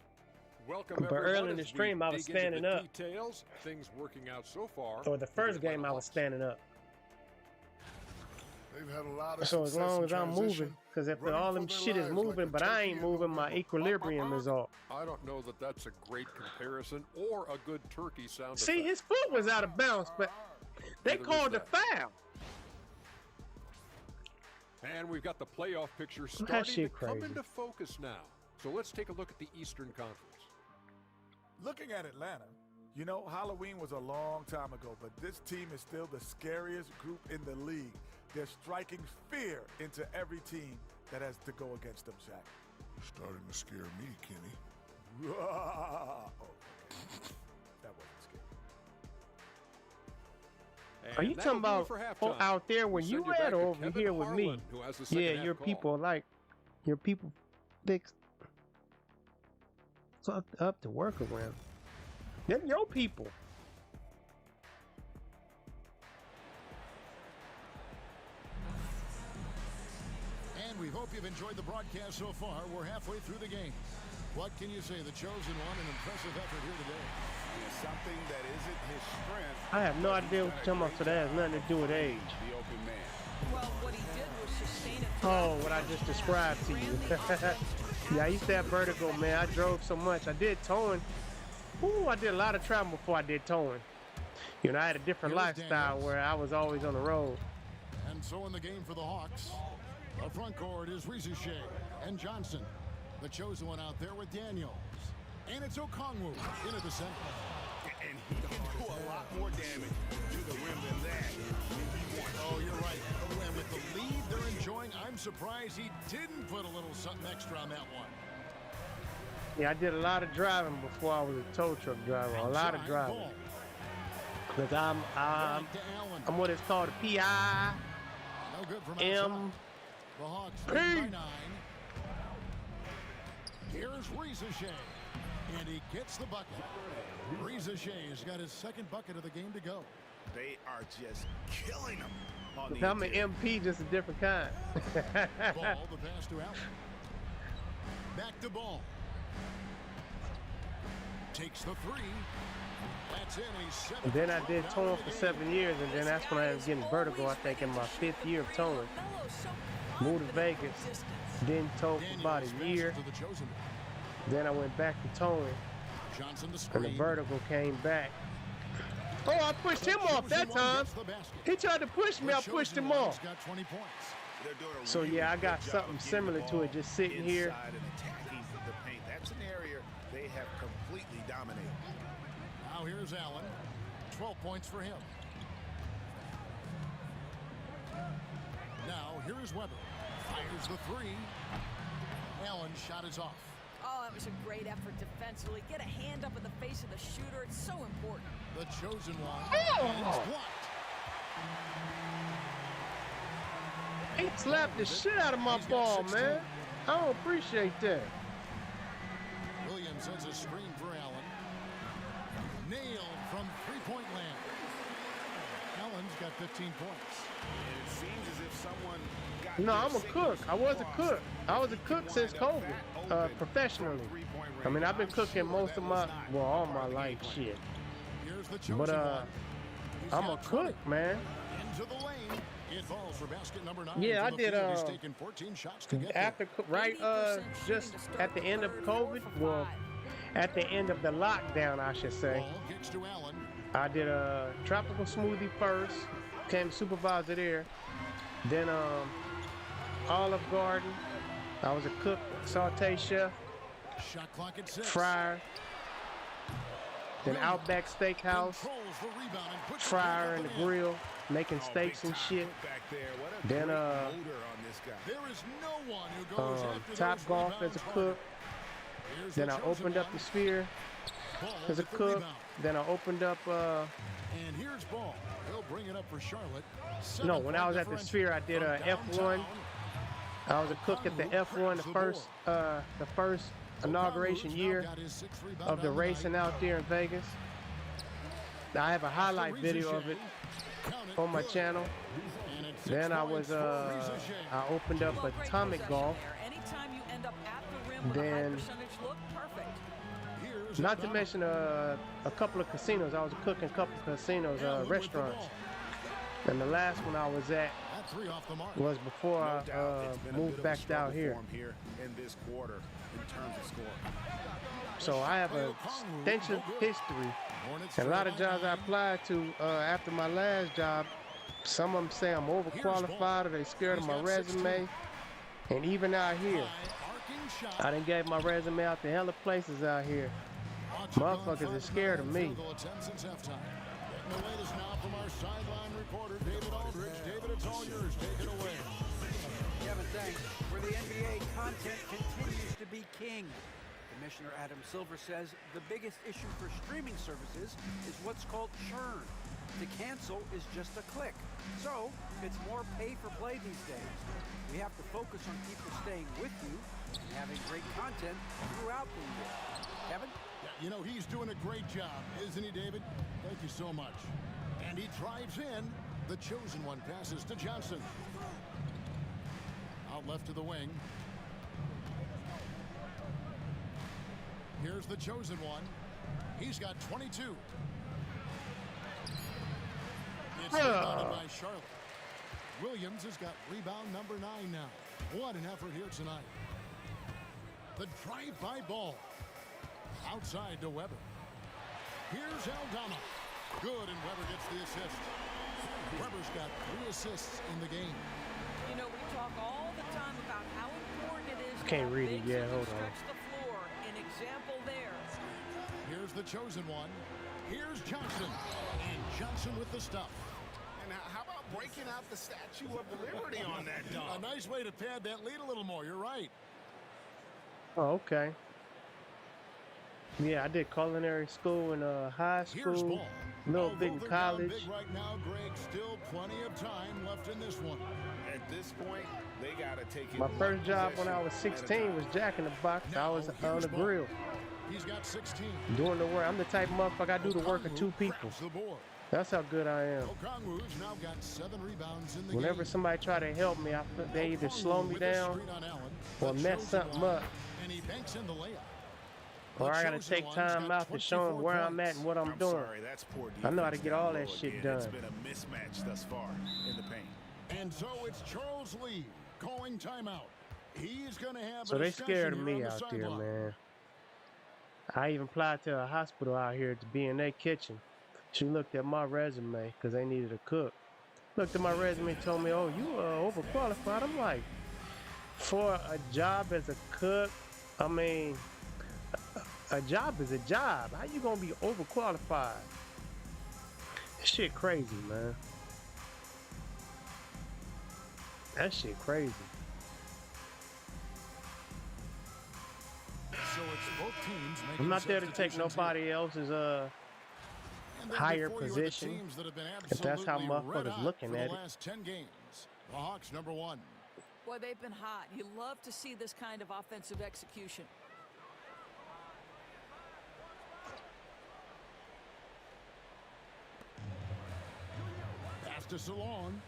Welcome, but early in the stream, I was standing up. Details, things working out so far. Or the first game, I was standing up. They've had a lot of so as long as I'm moving, because if all them shit is moving, but I ain't moving, my equilibrium is off. I don't know that that's a great comparison or a good turkey sound. See, his foot was out of bounds, but they called the foul. And we've got the playoff picture starting to come into focus now. So let's take a look at the Eastern Conference. Looking at Atlanta, you know, Halloween was a long time ago, but this team is still the scariest group in the league. They're striking fear into every team that has to go against them, Shaq. Starting to scare me, Kenny. Oh, okay. That wasn't scary. Are you talking about out there where you at or over here with me? Yeah, your people fixed. It's up to work around. Them your people. And we hope you've enjoyed the broadcast so far. We're halfway through the game. What can you say? The chosen one, an impressive effort here today. Something that isn't his strength. I have no idea what you're talking about, so that has nothing to do with age. The open man. Well, what he did was sustain it. Oh, what I just described to you. Yeah, I used to have vertigo, man. I drove so much. I did towing. Ooh, I did a lot of travel before I did towing. You know, I had a different lifestyle where I was always on the road. And so in the game for the Hawks, the front court is Shea and Johnson. The chosen one out there with Daniels. And it's Okongwu into the center. And he can do a lot more damage to the rim than that. Oh, you're right. And with the lead they're enjoying, I'm surprised he didn't put a little something extra on that one. Yeah, I did a lot of driving before I was a tow truck driver. A lot of driving. Because I'm what is called a PI. No good from M. The Hawks P. lead by 9. Here's Shea. And he gets the bucket. Shea has got his second bucket of the game to go. They are just killing him. I'm an MP, just a different kind. Ball, the pass to Allen. Back to ball. Takes the three. That's in. He's 7. And then I did towing for 7 years, and then that's when I was getting vertigo, I think, in my 5th year of towing. Moved to Vegas, didn't tow for about a year. Then I went back to towing, and the vertigo came back. Oh, I pushed him off that time. He tried to push me, I pushed him off. So yeah, I got something similar to it, just sitting here. That's an area they have completely dominated. Now here's Allen. 12 points for him. Now here is Weber. Fires the three. Allen's shot is off. Oh, that was a great effort defensively. Get a hand up in the face of the shooter. It's so important. The chosen one. Oh! He slapped the shit out of my ball, man. I don't appreciate that. Williams sends a screen for Allen. Nailed from three-point land. Allen's got 15 points. It seems as if someone got No, I'm a cook. I was a cook. I was a cook since COVID, professionally. I mean, I've been cooking most of my, well, all my life, shit. But I'm a cook, man. Into the lane. It falls for basket number 9. Yeah, I did. He's taken 14 shots to get after just at the end of COVID. Well, at the end of the lockdown, I should say. I did a tropical smoothie first. Became supervisor there. Then Olive Garden. I was a cook, saute chef, shot clock at 6. Fryer. Then Outback Steakhouse, fryer and the grill, making steaks and shit. Then Top Golf as a cook. Then I opened up the Sphere as a cook. Then I opened up. And here's ball. He'll bring it up for Charlotte. No, when I was at the Sphere, I did a F1. I was a cook at the F1 the first inauguration year of the racing out there in Vegas. I have a highlight video of it on my channel. Then I opened up Atomic Golf. Then, not to mention a couple of casinos. I was a cook in a couple of casinos, restaurants. And the last one I was at was before I moved back down here. So I have an extensive history. And a lot of jobs I applied to after my last job, some of them say I'm overqualified or they scared of my resume. And even out here, I done gave my resume out to hella places out here. Motherfuckers are scared of me. The latest now from our sideline reporter, David Aldridge. David, it's all yours. Take it away. Kevin, thanks. Where the NBA content continues to be king. Commissioner Adam Silver says the biggest issue for streaming services is what's called churn. To cancel is just a click. So, it's more pay for play these days. We have to focus on people staying with you and having great content throughout the year. Kevin? You know, he's doing a great job, isn't he, David? Thank you so much. And he drives in. The chosen one passes to Johnson. Out left to the wing. Here's the chosen one. He's got 22. It's rebounded by Charlotte. Williams has got rebound number 9 now. What an effort here tonight. The drive-by ball. Outside to Weber. Here's Aldama. Good, and Weber gets the assist. Weber's got 3 assists in the game. You know, we talk all the time about how important it is. Can't read it yet. Hold on. The floor. An example there. Here's the chosen one. Here's Johnson. And Johnson with the stuff. And how about breaking out the Statue of Liberty on that dunk? A nice way to pad that lead a little more. You're right. Oh, okay. Yeah, I did culinary school in high school, little bit in college. Big right now, Greg, still plenty of time left in this one. At this point, they got to take it. My first job when I was 16 was Jack in the Box. I was on the grill. He's got 16. Doing the work. I'm the type of motherfucker I do the work of 2 people. That's how good I am. Now got 7 rebounds in the Whenever game. somebody try to help me, they either slow me down or mess something up. And he banks in the layup. Or I gotta take time out to show him where I'm at and what I'm doing. Sorry, that's poor I know how to defense get down all low that shit again. done. It's been a mismatch thus far in the paint. And so it's Charles Lee calling timeout. He's going to have So a they discussion scared of here me on the out there, sideline. man. I even applied to a hospital out here to be in their kitchen. She looked at my resume because they needed a cook. Looked at my resume and told me, oh, you are overqualified. I'm like, for a job as a cook, I mean, a job is a job. How you gonna be overqualified? That shit crazy, man. That shit crazy. So it's both teams making I'm not there to take substitutions nobody here. else's And then higher before you are the position. teams that have been If that's how absolutely red motherfuckers hot looking for at the it. last 10 games. The Hawks number 1. Boy, they've been hot. You love to see this kind of offensive execution. Pass to Salon.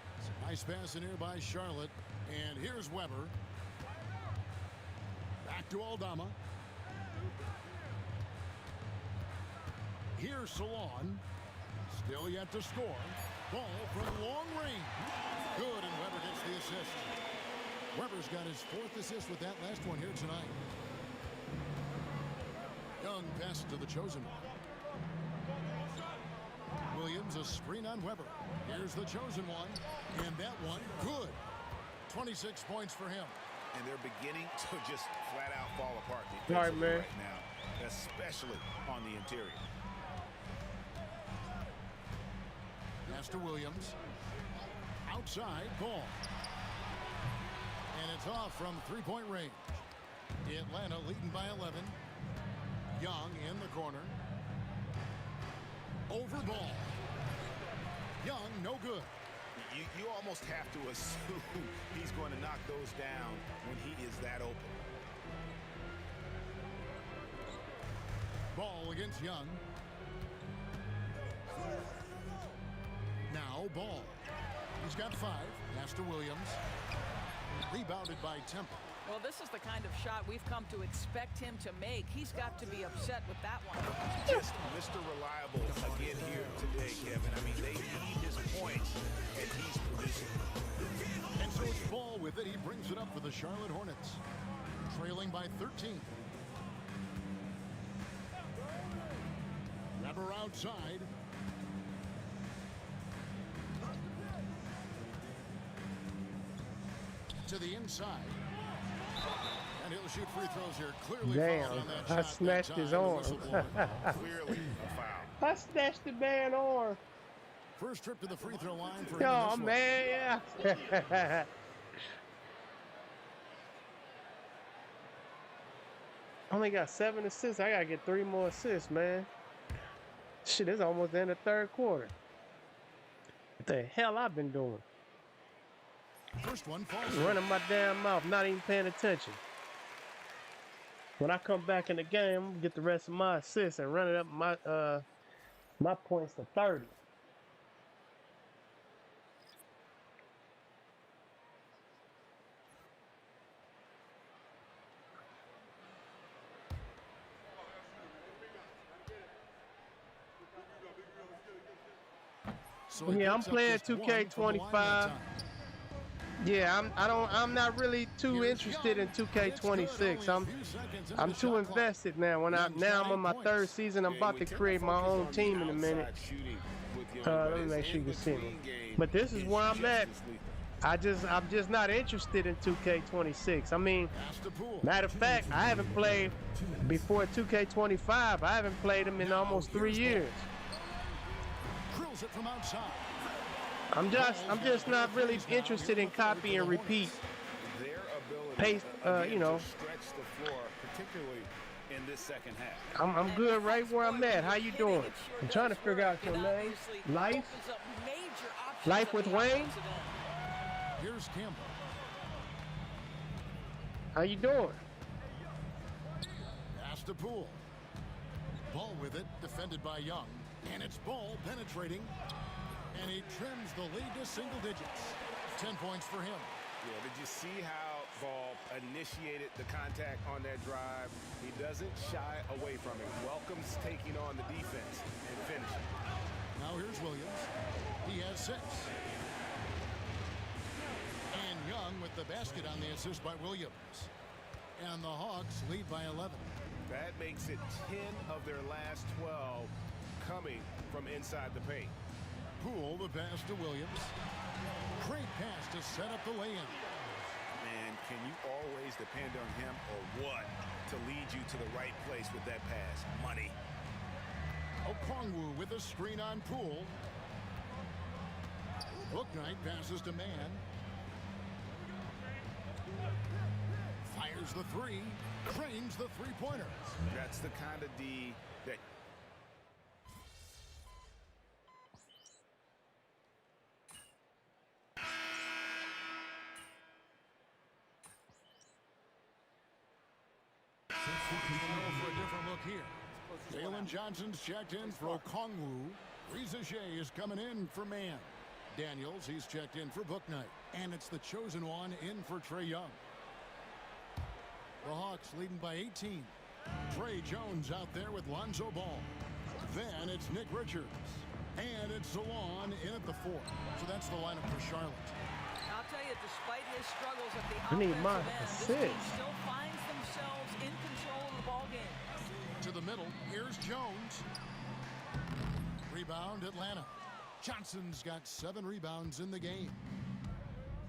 Nice pass in here by Charlotte. And here's Weber. Back to Aldama. Here's Salon. Still yet to score. Ball from long range. Good, and Weber gets the assist. Weber's got his 4th assist with that last one here tonight. Young passes to the chosen one. Williams, a screen on Weber. Here's the chosen one. And that one, good. 26 points for him. And they're beginning to just flat out fall apart Right, defensively man. right now, especially on the interior. Pass to Williams. Outside, ball. And it's off from three-point range. Atlanta leading by 11. Young in the corner. Over ball. Young, no good. You almost have to assume he's going to knock those down when he is that open. Ball against Young. Now ball. He's got 5. Pass to Williams. Rebounded by Temple. Well, this is the kind of shot we've come to expect him to make. He's got to be upset with that one. Just Mr. Reliable again here today, Kevin. I mean, they need his points, and he's producing. And so it's Ball with it. He brings it up for the Charlotte Hornets. Trailing by 13. Weber outside. To the inside. And he'll shoot free throws here. Clearly Damn, fouled on that I shot snatched that his time. arm. Whistle blown. Clearly a foul. I snatched the man arm. First trip to the free throw line for him in Yo, this one. man, yeah. Only got 7 assists. I gotta get 3 more assists, man. Shit, it's almost the end of third quarter. What the hell I've been doing? First one falls. Running my damn mouth, not even paying attention. When I come back in the game, I'm gonna get the rest of my assists and run it up my points to 30. So he Yeah, I'm picks up playing just one from the line that 2K25. time. Yeah, I'm not really too interested in 2K26. I'm too invested now. Now I'm on my 3rd season. I'm about to create my own team in a minute. Let me make sure you can see me. But this is where I'm at. I'm just not interested in 2K26. I mean, matter of fact, I haven't played before 2K25. I haven't played them in almost 3 years. Drills it from outside. I'm just not really interested in copy and repeat. Their ability Paste, you know. to stretch the floor, particularly in this second half. I'm good right where I'm at. How you doing? I'm trying to figure out your name. Life with Wayne? Here's Campbell. How you doing? Pass to Poole. Ball with it, defended by Young. And it's Ball penetrating. And he trims the lead to single digits. 10 points for him. Yeah, did you see how Ball initiated the contact on that drive. He doesn't shy away from it. Welcomes taking on the defense and finishing. Now here's Williams. He has 6. And Young with the basket on the assist by Williams. And the Hawks lead by 11. That makes it 10 of their last 12 coming from inside the paint. Poole the pass to Williams. Great pass to set up the lay-in. Man, can you always depend on him or what to lead you to the right place with that pass? Money. Okongwu with a screen on Poole. Bouknight passes to Mann. Fires the 3. Cranes the three-pointer. That's the kind of D that... For a different look here. Jalen Johnson's checked in for Okongwu. Rizachet is coming in for Mann. Daniels, he's checked in for Bouknight. And it's the chosen one in for Trea Young. The Hawks leading by 18. Trey Jones out there with Lonzo Ball. Then it's Nick Richards. And it's Salon in at the 4. So that's the lineup for Charlotte. I'll tell you, despite his struggles at the I need my offensive end, this team assist. still finds themselves in control of the ball game. To the middle, here's Jones. Rebound, Atlanta. Johnson's got 7 rebounds in the game.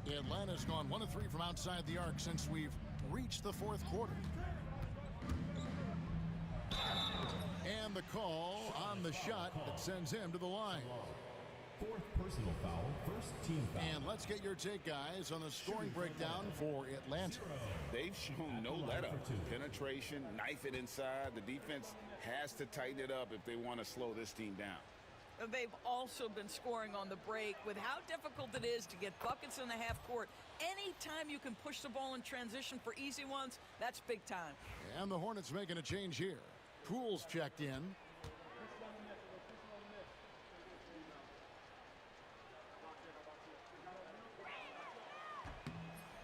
Atlanta's gone 1 of 3 from outside the arc since we've reached the 4th quarter. And the call on the shot that sends him to the line. 4th personal foul, 1st team foul. And let's get your take, guys, on the scoring breakdown for Atlanta. They've shown no let-up. Penetration, knife it inside. The defense has to tighten it up if they want to slow this team down. They've also been scoring on the break. With how difficult it is to get buckets in the half court, anytime you can push the ball in transition for easy ones, that's big time. And the Hornets making a change here. Poole's checked in.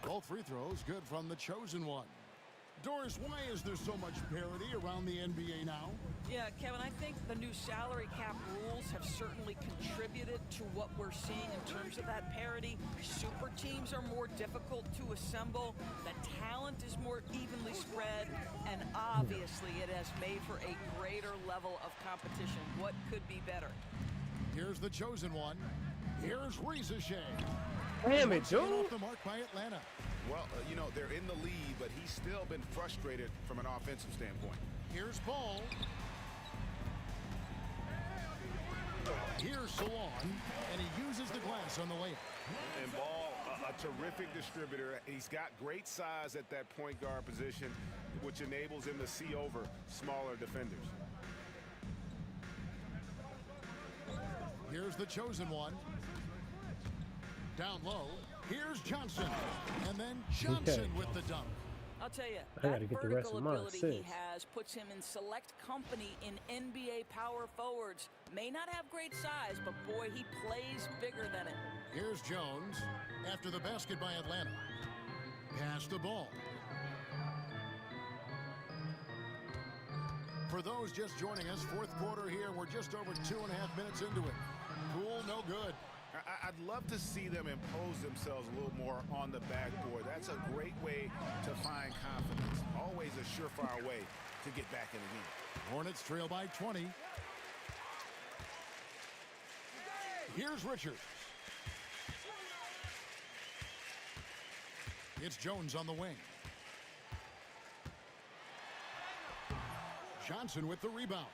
Both free throws good from the chosen one. Doris, why is there so much parity around the NBA now? Yeah, Kevin, I think the new salary cap rules have certainly contributed to what we're seeing in terms of that parity. Super teams are more difficult to assemble. The talent is more evenly spread. And obviously, it has made for a greater level of competition. What could be better? Here's the chosen one. Here's Rizachet. Damn it, dude. Off the mark by Atlanta. Well, you know, they're in the lead, but he's still been frustrated from an offensive standpoint. Here's Ball. Here's Salon, and he uses the glass on the layup. And Ball, a terrific distributor. He's got great size at that point guard position, which enables him to see over smaller defenders. Here's the chosen one. Down low. Here's Johnson. And then Johnson with the dunk. I'll tell you, I gotta that get the rest vertical of my ability he assists. has puts him in select company in NBA power forwards. May not have great size, but boy, he plays bigger than it. Here's Jones after the basket by Atlanta. Pass the ball. For those just joining us, 4th quarter here. We're just over 2.5 minutes into it. Poole, no good. I'd love to see them impose themselves a little more on the backboard. That's a great way to find confidence. Always a surefire way to get back in the game. Hornets trail by 20. Here's Richards. It's Jones on the wing. Johnson with the rebound.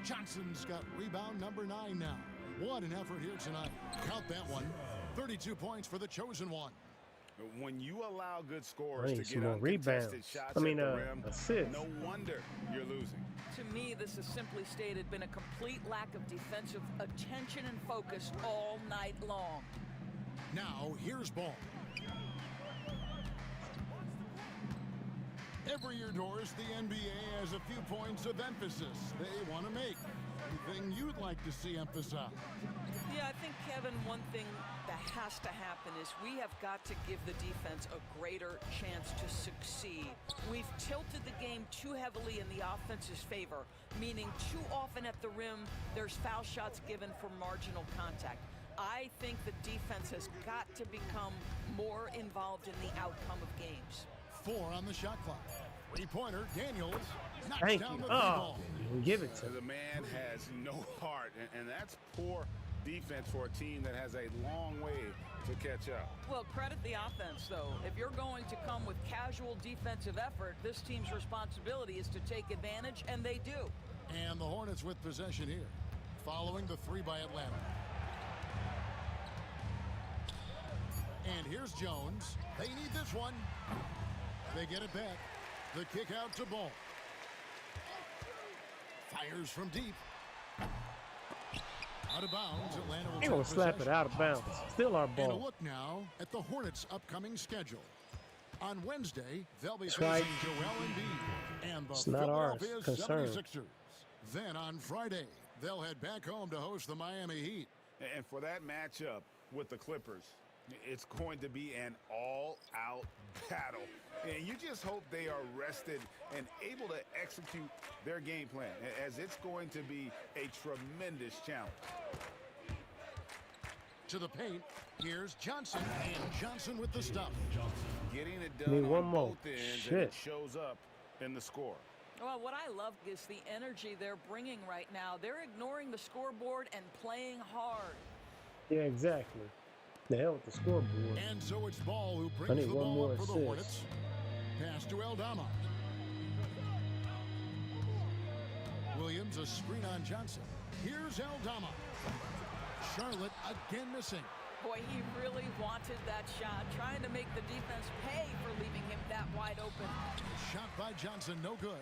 Johnson's got rebound number 9 now. What an effort here tonight. Count that one. 32 points for the chosen one. When you allow good scorers to get more uncontested rebounds. shots I mean, at the rim, assists. no wonder you're losing. To me, this has simply stated been a complete lack of defensive attention and focus all night long. Now, here's Ball. Every year, Doris, the NBA has a few points of emphasis they want to make. Anything you'd like to see emphasized? Yeah, I think, Kevin, one thing that has to happen is we have got to give the defense a greater chance to succeed. We've tilted the game too heavily in the offense's favor, meaning too often at the rim, there's foul shots given for marginal contact. I think the defense has got to become more involved in the outcome of games. 4 on the shot clock. Three-pointer, Daniels knocks Thank down you. the three ball. Give it to him. The man has no heart, and that's poor defense for a team that has a long way to catch up. Well, credit the offense, though. If you're going to come with casual defensive effort, this team's responsibility is to take advantage, and they do. And the Hornets with possession here, following the 3 by Atlanta. And here's Jones. They need this one. They get it back. The kick out to Ball. Fires from deep. Out of bounds. Atlanta will They're going to slap it out of bounds. Still our And a ball. look now at the Hornets' upcoming schedule. On Wednesday, they'll be That's facing right. Joel Embiid and the It's not our Philadelphia concern. 76ers. Then on Friday, they'll head back home to host the Miami Heat. And for that matchup with the Clippers, it's going to be an all-out battle. And you just hope they are rested and able to execute their game plan, as it's going to be a tremendous challenge. To the paint, here's Johnson, and Johnson with the stuff. Getting it Need done one on more. both ends, Shit. and it shows up in the score. Well, what I love is the energy they're bringing right now. They're ignoring the scoreboard and playing hard. Yeah, exactly. The hell with the scoreboard. And so it's Ball who I brings need the one ball more up for the assist. Hornets. Pass to Eldama. Williams, a screen on Johnson. Here's Eldama. Charlotte again missing. Boy, he really wanted that shot, trying to make the defense pay for leaving him that wide open. Shot by Johnson, no good.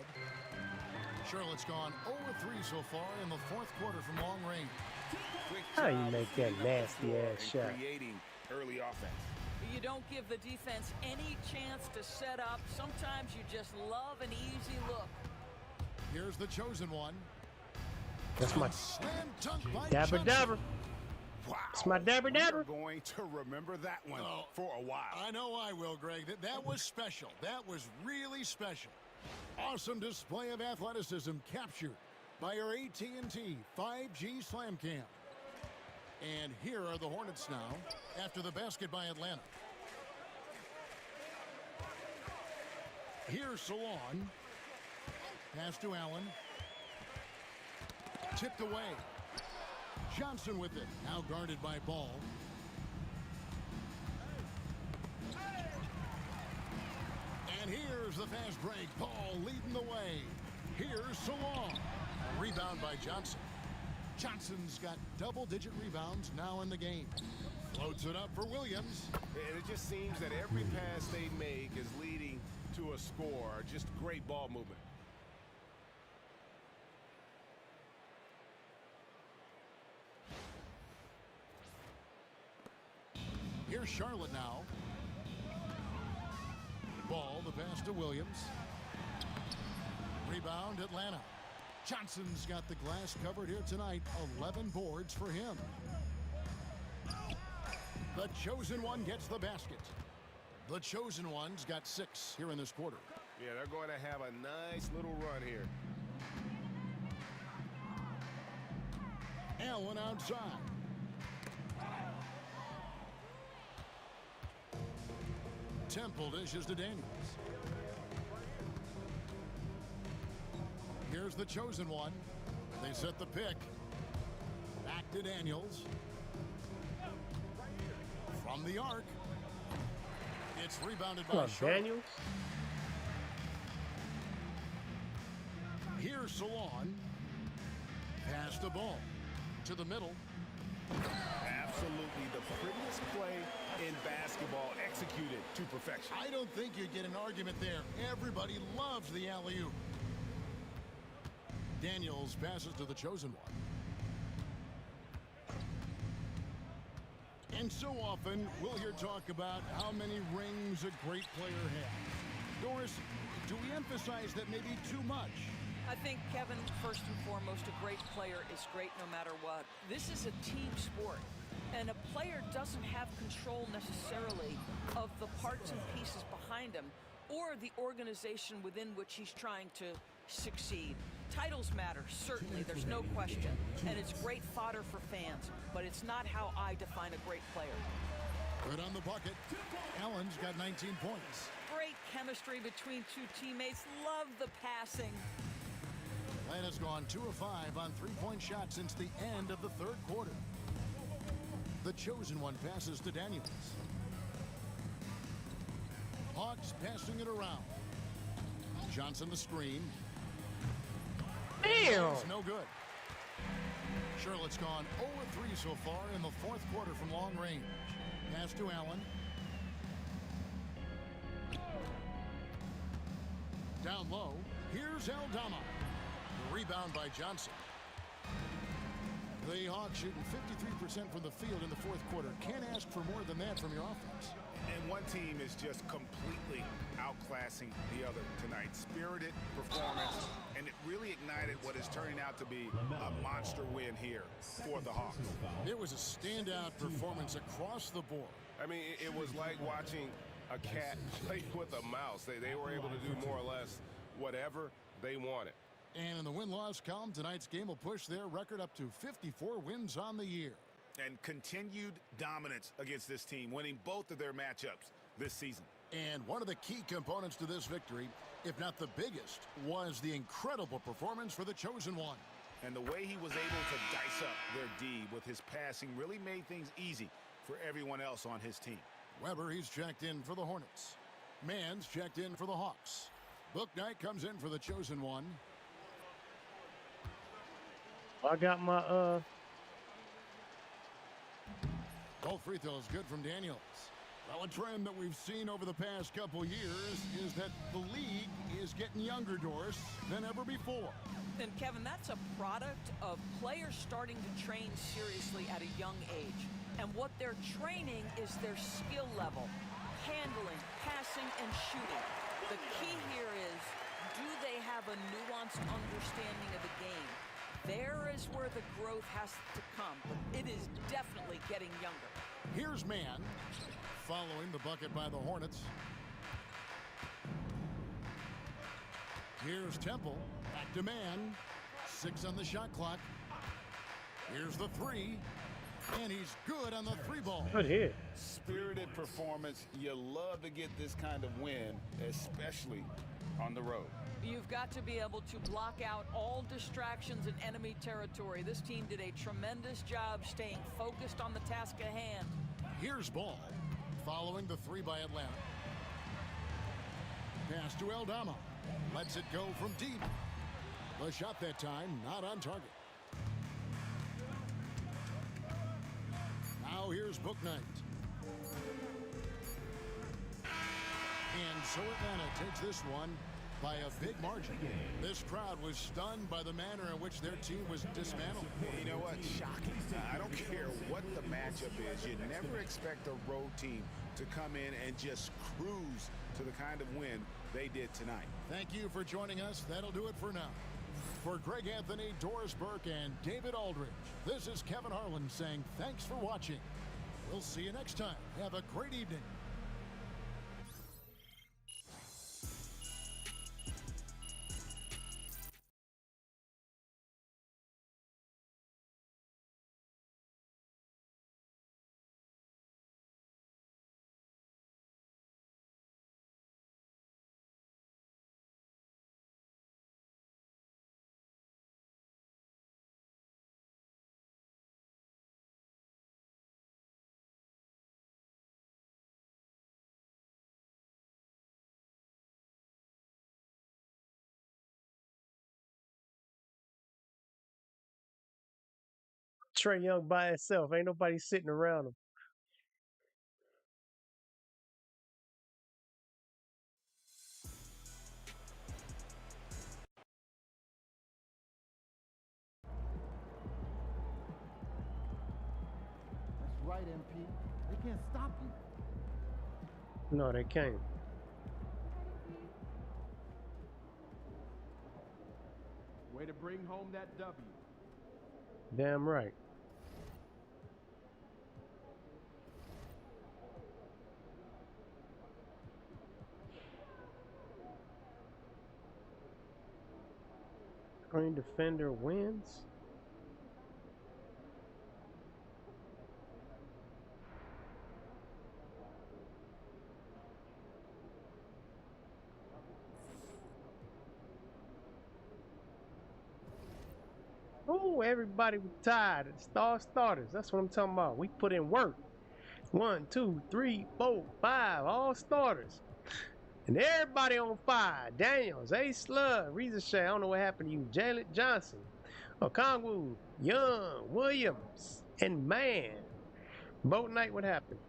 Charlotte's gone 0-3 so far in the fourth quarter from long range. How you make that nasty ass shot? Creating early offense. You don't give the defense any chance to set up. Sometimes you just love an easy look. Here's the chosen one. That's my Slam dunk by dabber Johnson. dabber. Wow. It's my dabber dabber. We're going to remember that one for a while. I know I will, Greg. That was special. That was really special. Awesome display of athleticism captured by our AT&T 5G Slam Cam. And here are the Hornets now after the basket by Atlanta. Here's Salon. Pass to Allen. Tipped away. Johnson with it. Now guarded by Ball. And here's the fast break. Ball leading the way. Here's Salon. Rebound by Johnson. Johnson's got double-digit rebounds now in the game. Floats it up for Williams. And it just seems that every pass they make is leading to a score. Just great ball movement. Here's Charlotte now. Ball, the pass to Williams. Rebound, Atlanta. Johnson's got the glass covered here tonight. 11 boards for him. The chosen one gets the basket. The chosen one's got 6 here in this quarter. Yeah, they're going to have a nice little run here. Allen outside. Temple dishes to Daniels. Here's the chosen one. They set the pick. Back to Daniels. From the arc. It's rebounded by Charlotte. Daniels. Here's Salon. Pass the ball to the middle. Absolutely the prettiest play in basketball, executed to perfection. I don't think you'd get an argument there. Everybody loves the alley-oop. Daniels passes to the chosen one. And so often, we'll hear talk about how many rings a great player has. Doris, do we emphasize that maybe too much? I think, Kevin, first and foremost, a great player is great no matter what. This is a team sport. And a player doesn't have control necessarily of the parts and pieces behind him or the organization within which he's trying to succeed. Titles matter, certainly, there's no question. And it's great fodder for fans, but it's not how I define a great player. Good on the bucket. Allen's got 19 points. Great chemistry between two teammates. Love the passing. Atlanta's gone 2 of 5 on three-point shots since the end of the third quarter. The chosen one passes to Daniels. Hawks passing it around. Johnson the screen. Damn! It's no good. Charlotte's gone 0-3 so far in the fourth quarter from long range. Pass to Allen. Down low. Here's Aldama. The rebound by Johnson. The Hawks shooting 53% from the field in the fourth quarter. Can't ask for more than that from your offense. And one team is just completely outclassing the other tonight. Spirited performance, and it really ignited what is turning out to be a monster win here for the Hawks. It was a standout performance across the board. I mean, it was like watching a cat play with a mouse. They were able to do more or less whatever they wanted. And in the win-loss column, tonight's game will push their record up to 54 wins on the year. And continued dominance against this team, winning both of their matchups this season. And one of the key components to this victory, if not the biggest, was the incredible performance for the chosen one. And the way he was able to dice up their D with his passing really made things easy for everyone else on his team. Weber, he's checked in for the Hornets. Mann's checked in for the Hawks. Bouknight comes in for the chosen one. I got my Both free throws good from Daniels. Well, a trend that we've seen over the past couple years is that the league is getting younger, Doris, than ever before. And Kevin, that's a product of players starting to train seriously at a young age. And what they're training is their skill level, handling, passing, and shooting. The key here is, do they have a nuanced understanding of the game? There is where the growth has to come, but it is definitely getting younger. Here's Mann, following the bucket by the Hornets. Here's Temple, back to Mann. 6 on the shot clock. Here's the three, and he's good on the three ball. Good hit. Spirited performance. You love to get this kind of win, especially on the road. You've got to be able to block out all distractions in enemy territory. This team did a tremendous job staying focused on the task at hand. Here's Ball, following the three by Atlanta. Pass to Aldama. Lets it go from deep. The shot that time not on target. Now here's Bouknight. And so Atlanta takes this one by a big margin. This crowd was stunned by the manner in which their team was dismantled. You know what? Shocking. I don't care what the matchup is. You never expect a road team to come in and just cruise to the kind of win they did tonight. Thank you for joining us. That'll do it for now. For Greg Anthony, Doris Burke, and David Aldridge, this is Kevin Harlan saying thanks for watching. We'll see you next time. Have a great evening. Trea Young by itself. Ain't nobody sitting around him. That's right, MP. They can't stop you. No, they can't. Way to bring home that W. Damn right. Green defender wins. Oh, everybody was tired. Star starters. That's what I'm talking about. We put in work. 1, 2, 3, 4, 5. All starters. And everybody on fire. Daniels, A. Slug, Reza Shea. I don't know what happened to you. Jalen Johnson, Okongwu, Young, Williams, and Man. Boat night, what happened?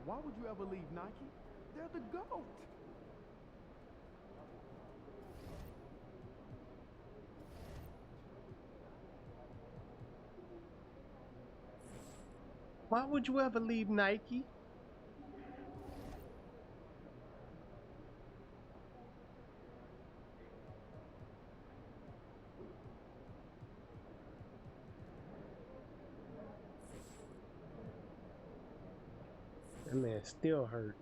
Why would you ever leave Nike? They're the GOAT. Why would you ever leave Nike? That man still hurt.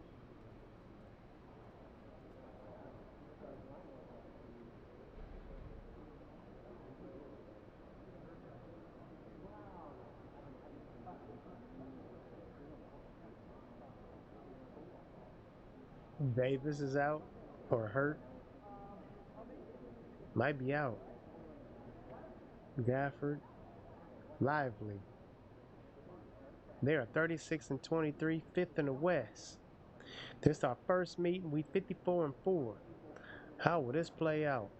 Davis is out or hurt. Might be out. Gafford, Lively. They are 36-23, fifth in the West. This is our first meeting. We 54-4. How will this play out?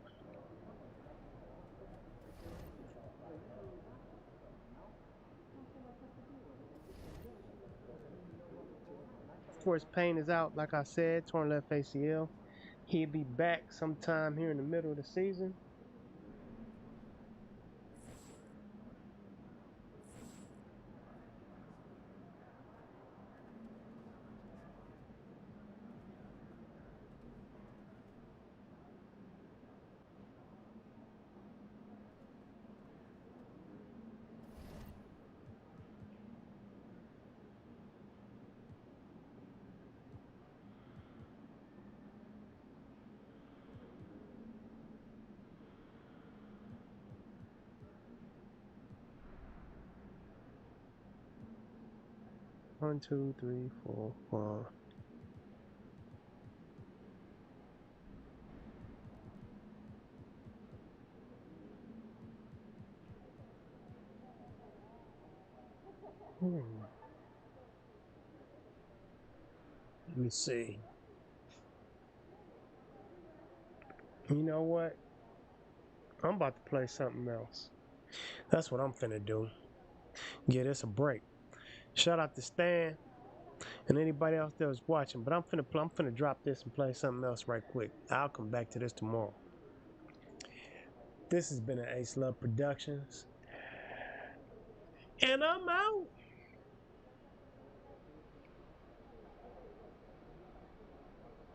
Of course, Payne is out, like I said, torn left ACL. He'll be back sometime here in the middle of the season. One, two, three, four, 5. Let me see. You know what? I'm about to play something else. That's what I'm finna do. Give this a break. Shout out to Stan and anybody else that was watching. But I'm finna drop this and play something else right quick. I'll come back to this tomorrow. This has been an Ace Love Productions. And I'm out.